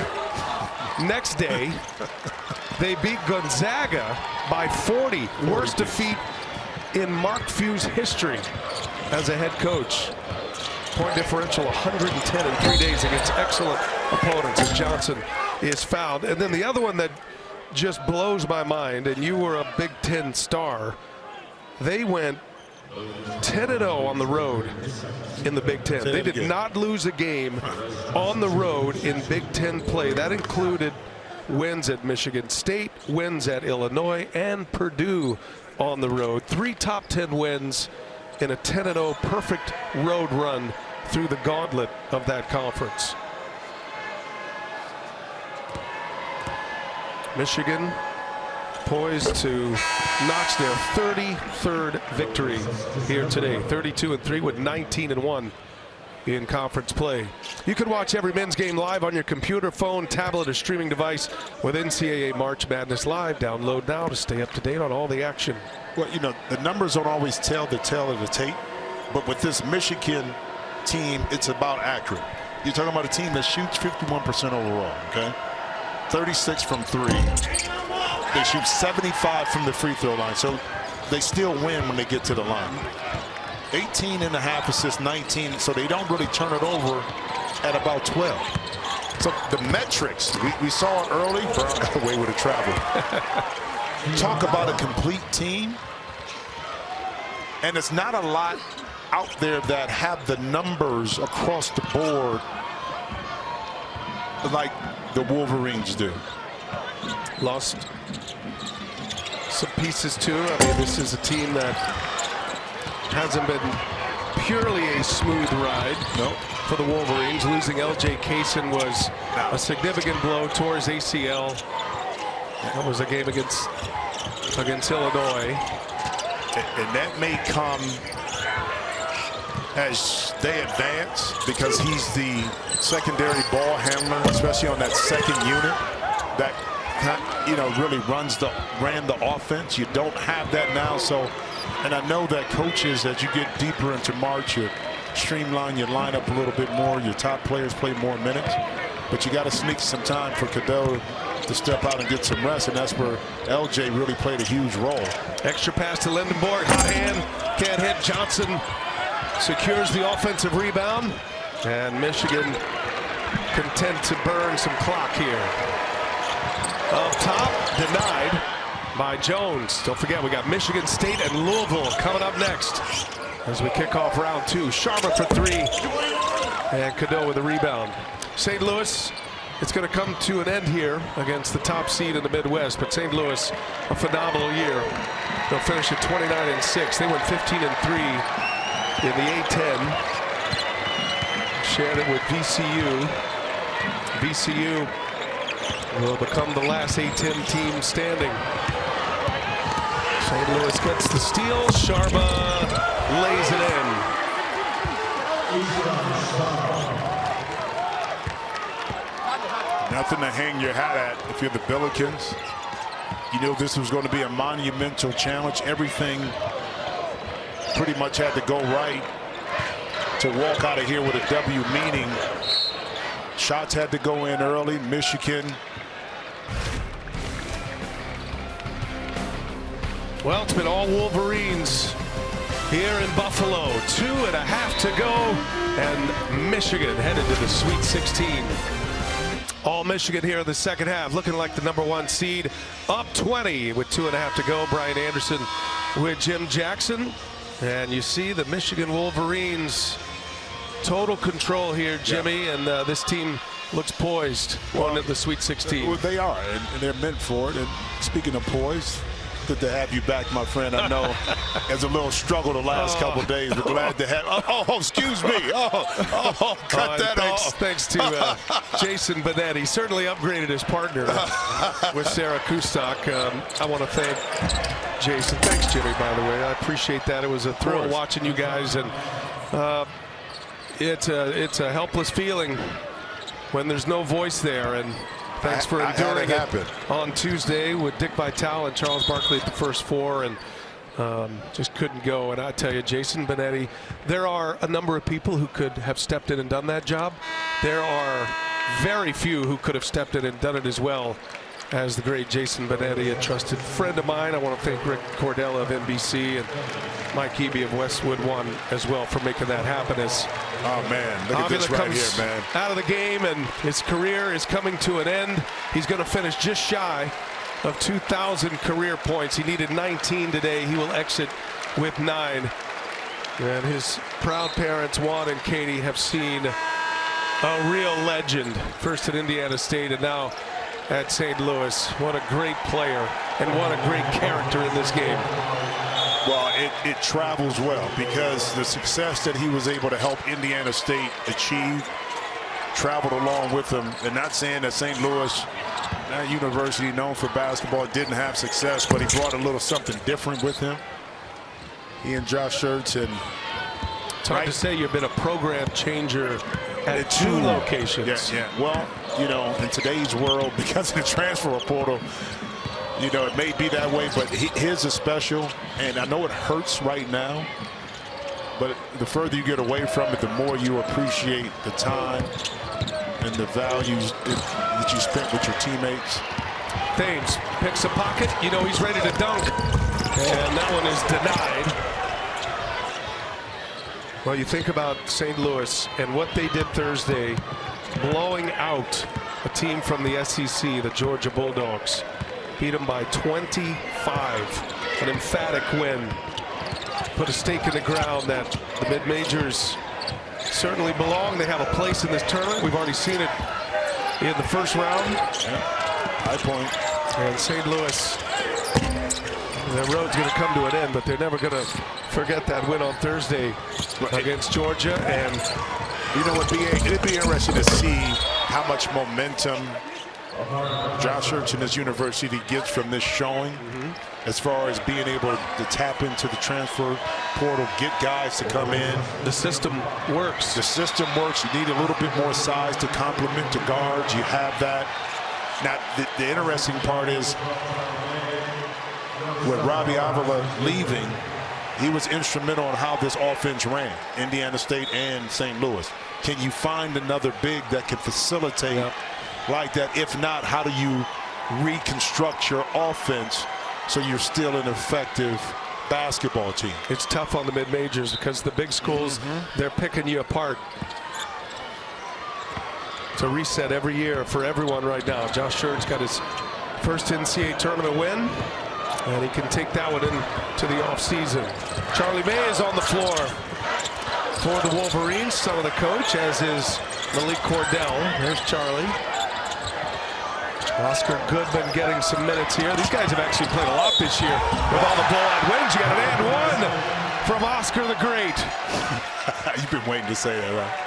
[SPEAKER 1] Next day, they beat Gonzaga by 40. Worst defeat in Mark Few's history as a head coach. Point differential 110 in 3 days against excellent opponents as Johnson is fouled. And then the other one that just blows my mind, and you were a Big Ten star, they went 10-0 on the road in the Big Ten. They did not lose a game on the road in Big Ten play. That included wins at Michigan State, wins at Illinois, and Purdue on the road. 3 top 10 wins in a 10-0 perfect road run through the gauntlet of that conference. Michigan poised to notch their 33rd victory here today. 32-3 with 19-1 in conference play. You can watch every men's game live on your computer, phone, tablet, or streaming device with NCAA March Madness Live. Download now to stay up to date on all the action.
[SPEAKER 2] Well, you know, the numbers don't always tell the tale of the tape, but with this Michigan team, it's about accurate. You're talking about a team that shoots 51% overall, okay? 36 from 3. They shoot 75 from the free throw line, so they still win when they get to the line. 18.5 assists, 19, so they don't really turn it over at about 12. So the metrics, we saw it early. Brown got away with a travel. Talk about a complete team, and it's not a lot out there that have the numbers across the board like the Wolverines do.
[SPEAKER 1] Lost some pieces too. I mean, this is a team that hasn't been purely a smooth ride for the Wolverines. Losing L.J. Kaysen was a significant blow towards ACL. That was a game against Illinois.
[SPEAKER 2] And that may come as they advance because he's the secondary ball handler, especially on that second unit that, you know, really ran the offense. You don't have that now. So, and I know that coaches, as you get deeper into March, you streamline your lineup a little bit more. Your top players play more minutes, but you got to sneak some time for Cadeau to step out and get some rest, and that's where LJ really played a huge role.
[SPEAKER 1] Extra pass to Lindenborg, hot hand, can't hit. Johnson secures the offensive rebound, and Michigan content to burn some clock here. Up top, denied by Jones. Don't forget, we got Michigan State and Louisville coming up next as we kick off round 2. Sharma for 3, and Cadeau with a rebound. St. Louis, it's going to come to an end here against the top seed in the Midwest, but St. Louis, a phenomenal year. They'll finish at 29-6. They went 15-3 in the A-10. Shared it with VCU. VCU will become the last A-10 team standing. St. Louis gets the steal. Sharma lays it in.
[SPEAKER 2] Nothing to hang your hat at if you're the Billikens. You knew this was going to be a monumental challenge. Everything pretty much had to go right. to walk out of here with a W, meaning shots had to go in early. Michigan.
[SPEAKER 1] Well, it's been all Wolverines here in Buffalo. 2.5 to go, and Michigan headed to the Sweet 16. All Michigan here in the second half, looking like the #1 seed, up 20 with 2.5 to go. Brian Anderson with Jim Jackson, and you see the Michigan Wolverines total control here, Jimmy, and this team looks poised going into the Sweet 16.
[SPEAKER 2] Well, they are, and they're meant for it. And speaking of poised, good to have you back, my friend. I know there's a little struggle the last couple of days, but glad to have. Oh, excuse me. Cut that off.
[SPEAKER 1] Thanks to Jason Benetti. Certainly upgraded his partner with Sarah Kustok. I want to thank Jason. Thanks, Jimmy, by the way. I appreciate that. It was a thrill watching you guys, and it's a helpless feeling when there's no voice there. And thanks for enduring it on Tuesday with Dick Vitale and Charles Barkley at the first four, and just couldn't go. And I tell you, Jason Benetti, there are a number of people who could have stepped in and done that job. There are very few who could have stepped in and done it as well as the great Jason Benetti, a trusted friend of mine. I want to thank Rick Cordella of NBC and Mike Eby of Westwood One as well for making that happen. As
[SPEAKER 2] oh man, look at this right here, man.
[SPEAKER 1] Out of the game, and his career is coming to an end. He's going to finish just shy of 2,000 career points. He needed 19 today. He will exit with 9. And his proud parents, Juan and Katie, have seen a real legend. First at Indiana State and now at St. Louis. What a great player and what a great character in this game.
[SPEAKER 2] Well, it travels well because the success that he was able to help Indiana State achieve traveled along with him. And not saying that St. Louis, that university known for basketball, didn't have success, but he brought a little something different with him. He and Josh Schertz. And
[SPEAKER 1] it's hard to say you've been a program changer at 2 locations.
[SPEAKER 2] Yeah. Well, you know, in today's world, because of the transfer portal, you know, it may be that way, but his is special, and I know it hurts right now, but the further you get away from it, the more you appreciate the time and the values that you spent with your teammates.
[SPEAKER 1] Thames picks a pocket. You know he's ready to dunk, and that one is denied. Well, you think about St. Louis and what they did Thursday, blowing out a team from the SEC, the Georgia Bulldogs. Beat them by 25. An emphatic win. Put a stake in the ground that the mid-majors certainly belong. They have a place in this tournament. We've already seen it in the first round.
[SPEAKER 2] Yeah. High point.
[SPEAKER 1] And St. Louis, their road's going to come to an end, but they're never going to forget that win on Thursday against Georgia. And
[SPEAKER 2] you know what, it'd be interesting to see how much momentum Josh Schertz and his university gets from this showing, as far as being able to tap into the transfer portal, get guys to come in.
[SPEAKER 1] The system works.
[SPEAKER 2] The system works. You need a little bit more size to complement the guards. You have that. Now, the interesting part is with Robbie Avila leaving, he was instrumental in how this offense ran, Indiana State and St. Louis. Can you find another big that can facilitate like that? If not, how do you reconstruct your offense so you're still an effective basketball team?
[SPEAKER 1] It's tough on the mid-majors because the big schools, they're picking you apart. It's a reset every year for everyone right now. Josh Schertz got his first NCAA tournament win, and he can take that one into the offseason. Charlie May is on the floor for the Wolverines, son of the coach, as is Malik Cordell. There's Charlie. Oscar Goodman getting some minutes here. These guys have actually played a lot this year with all the blowout wins. You got an and one from Oscar the Great.
[SPEAKER 2] You've been waiting to say that, right?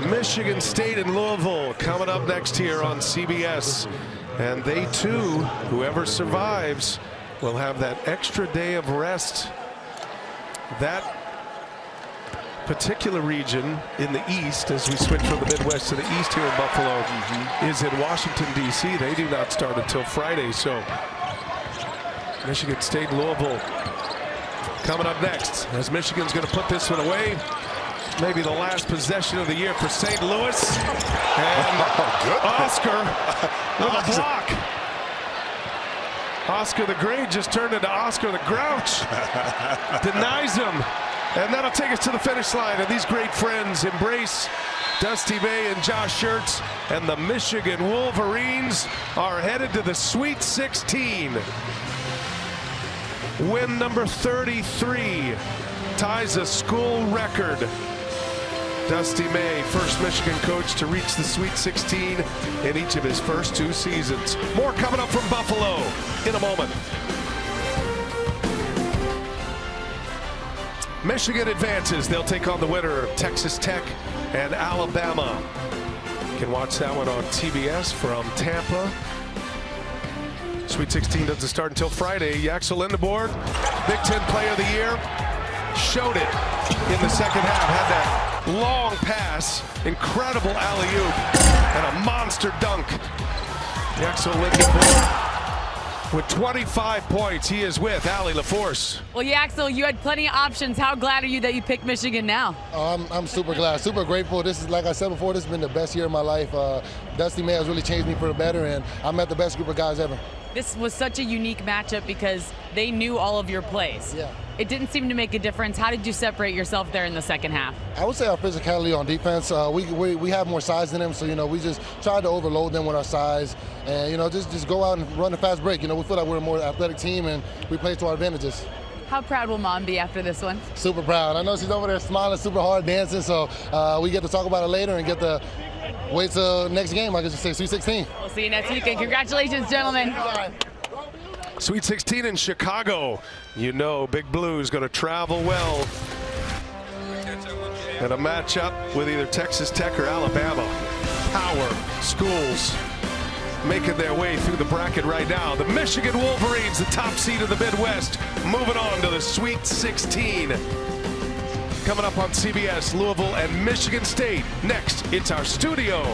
[SPEAKER 1] Michigan State and Louisville coming up next here on CBS. And they too, whoever survives, will have that extra day of rest. That particular region in the east, as we switch from the Midwest to the east here in Buffalo, is in Washington, D.C. They do not start until Friday. So Michigan State, Louisville coming up next as Michigan's going to put this one away. Maybe the last possession of the year for St. Louis. And Oscar with a block. Oscar the Great just turned into Oscar the Grouch. Denies him. And that'll take us to the finish line. And these great friends embrace Dusty May and Josh Schertz. And the Michigan Wolverines are headed to the Sweet 16. Win number 33 ties a school record. Dusty May, first Michigan coach to reach the Sweet 16 in each of his first 2 seasons. More coming up from Buffalo in a moment. Michigan advances. They'll take on the winner of Texas Tech and Alabama. You can watch that one on TBS from Tampa. Sweet 16 doesn't start until Friday. Yaxel Lindeboard, Big Ten Player of the Year, showed it in the second half. Had that long pass, incredible alley-oop, and a monster dunk. Yaxel Lindeboard with 25 points. He is with Allie LaForce.
[SPEAKER 3] Well, Yaxel, you had plenty of options. How glad are you that you picked Michigan now?
[SPEAKER 10] I'm super glad, super grateful. This is, like I said before, this has been the best year of my life. Dusty May has really changed me for the better, and I met the best group of guys ever.
[SPEAKER 3] This was such a unique matchup because they knew all of your plays.
[SPEAKER 10] Yeah.
[SPEAKER 3] It didn't seem to make a difference. How did you separate yourself there in the second half?
[SPEAKER 10] I would say our physicality on defense. We have more size than them, so we just tried to overload them with our size, and just go out and run a fast break. We feel like we're a more athletic team, and we play to our advantages.
[SPEAKER 3] How proud will Mom be after this one?
[SPEAKER 10] Super proud. I know she's over there smiling super hard, dancing. So we get to talk about it later and get the wait till next game. I guess you say Sweet 16.
[SPEAKER 3] We'll see you next weekend. Congratulations, gentlemen.
[SPEAKER 1] Sweet 16 in Chicago. Big Blue is going to travel well. And a matchup with either Texas Tech or Alabama. Power schools making their way through the bracket right now. The Michigan Wolverines, the top seed of the Midwest, moving on to the Sweet 16. Coming up on CBS, Louisville and Michigan State. Next, it's our studio.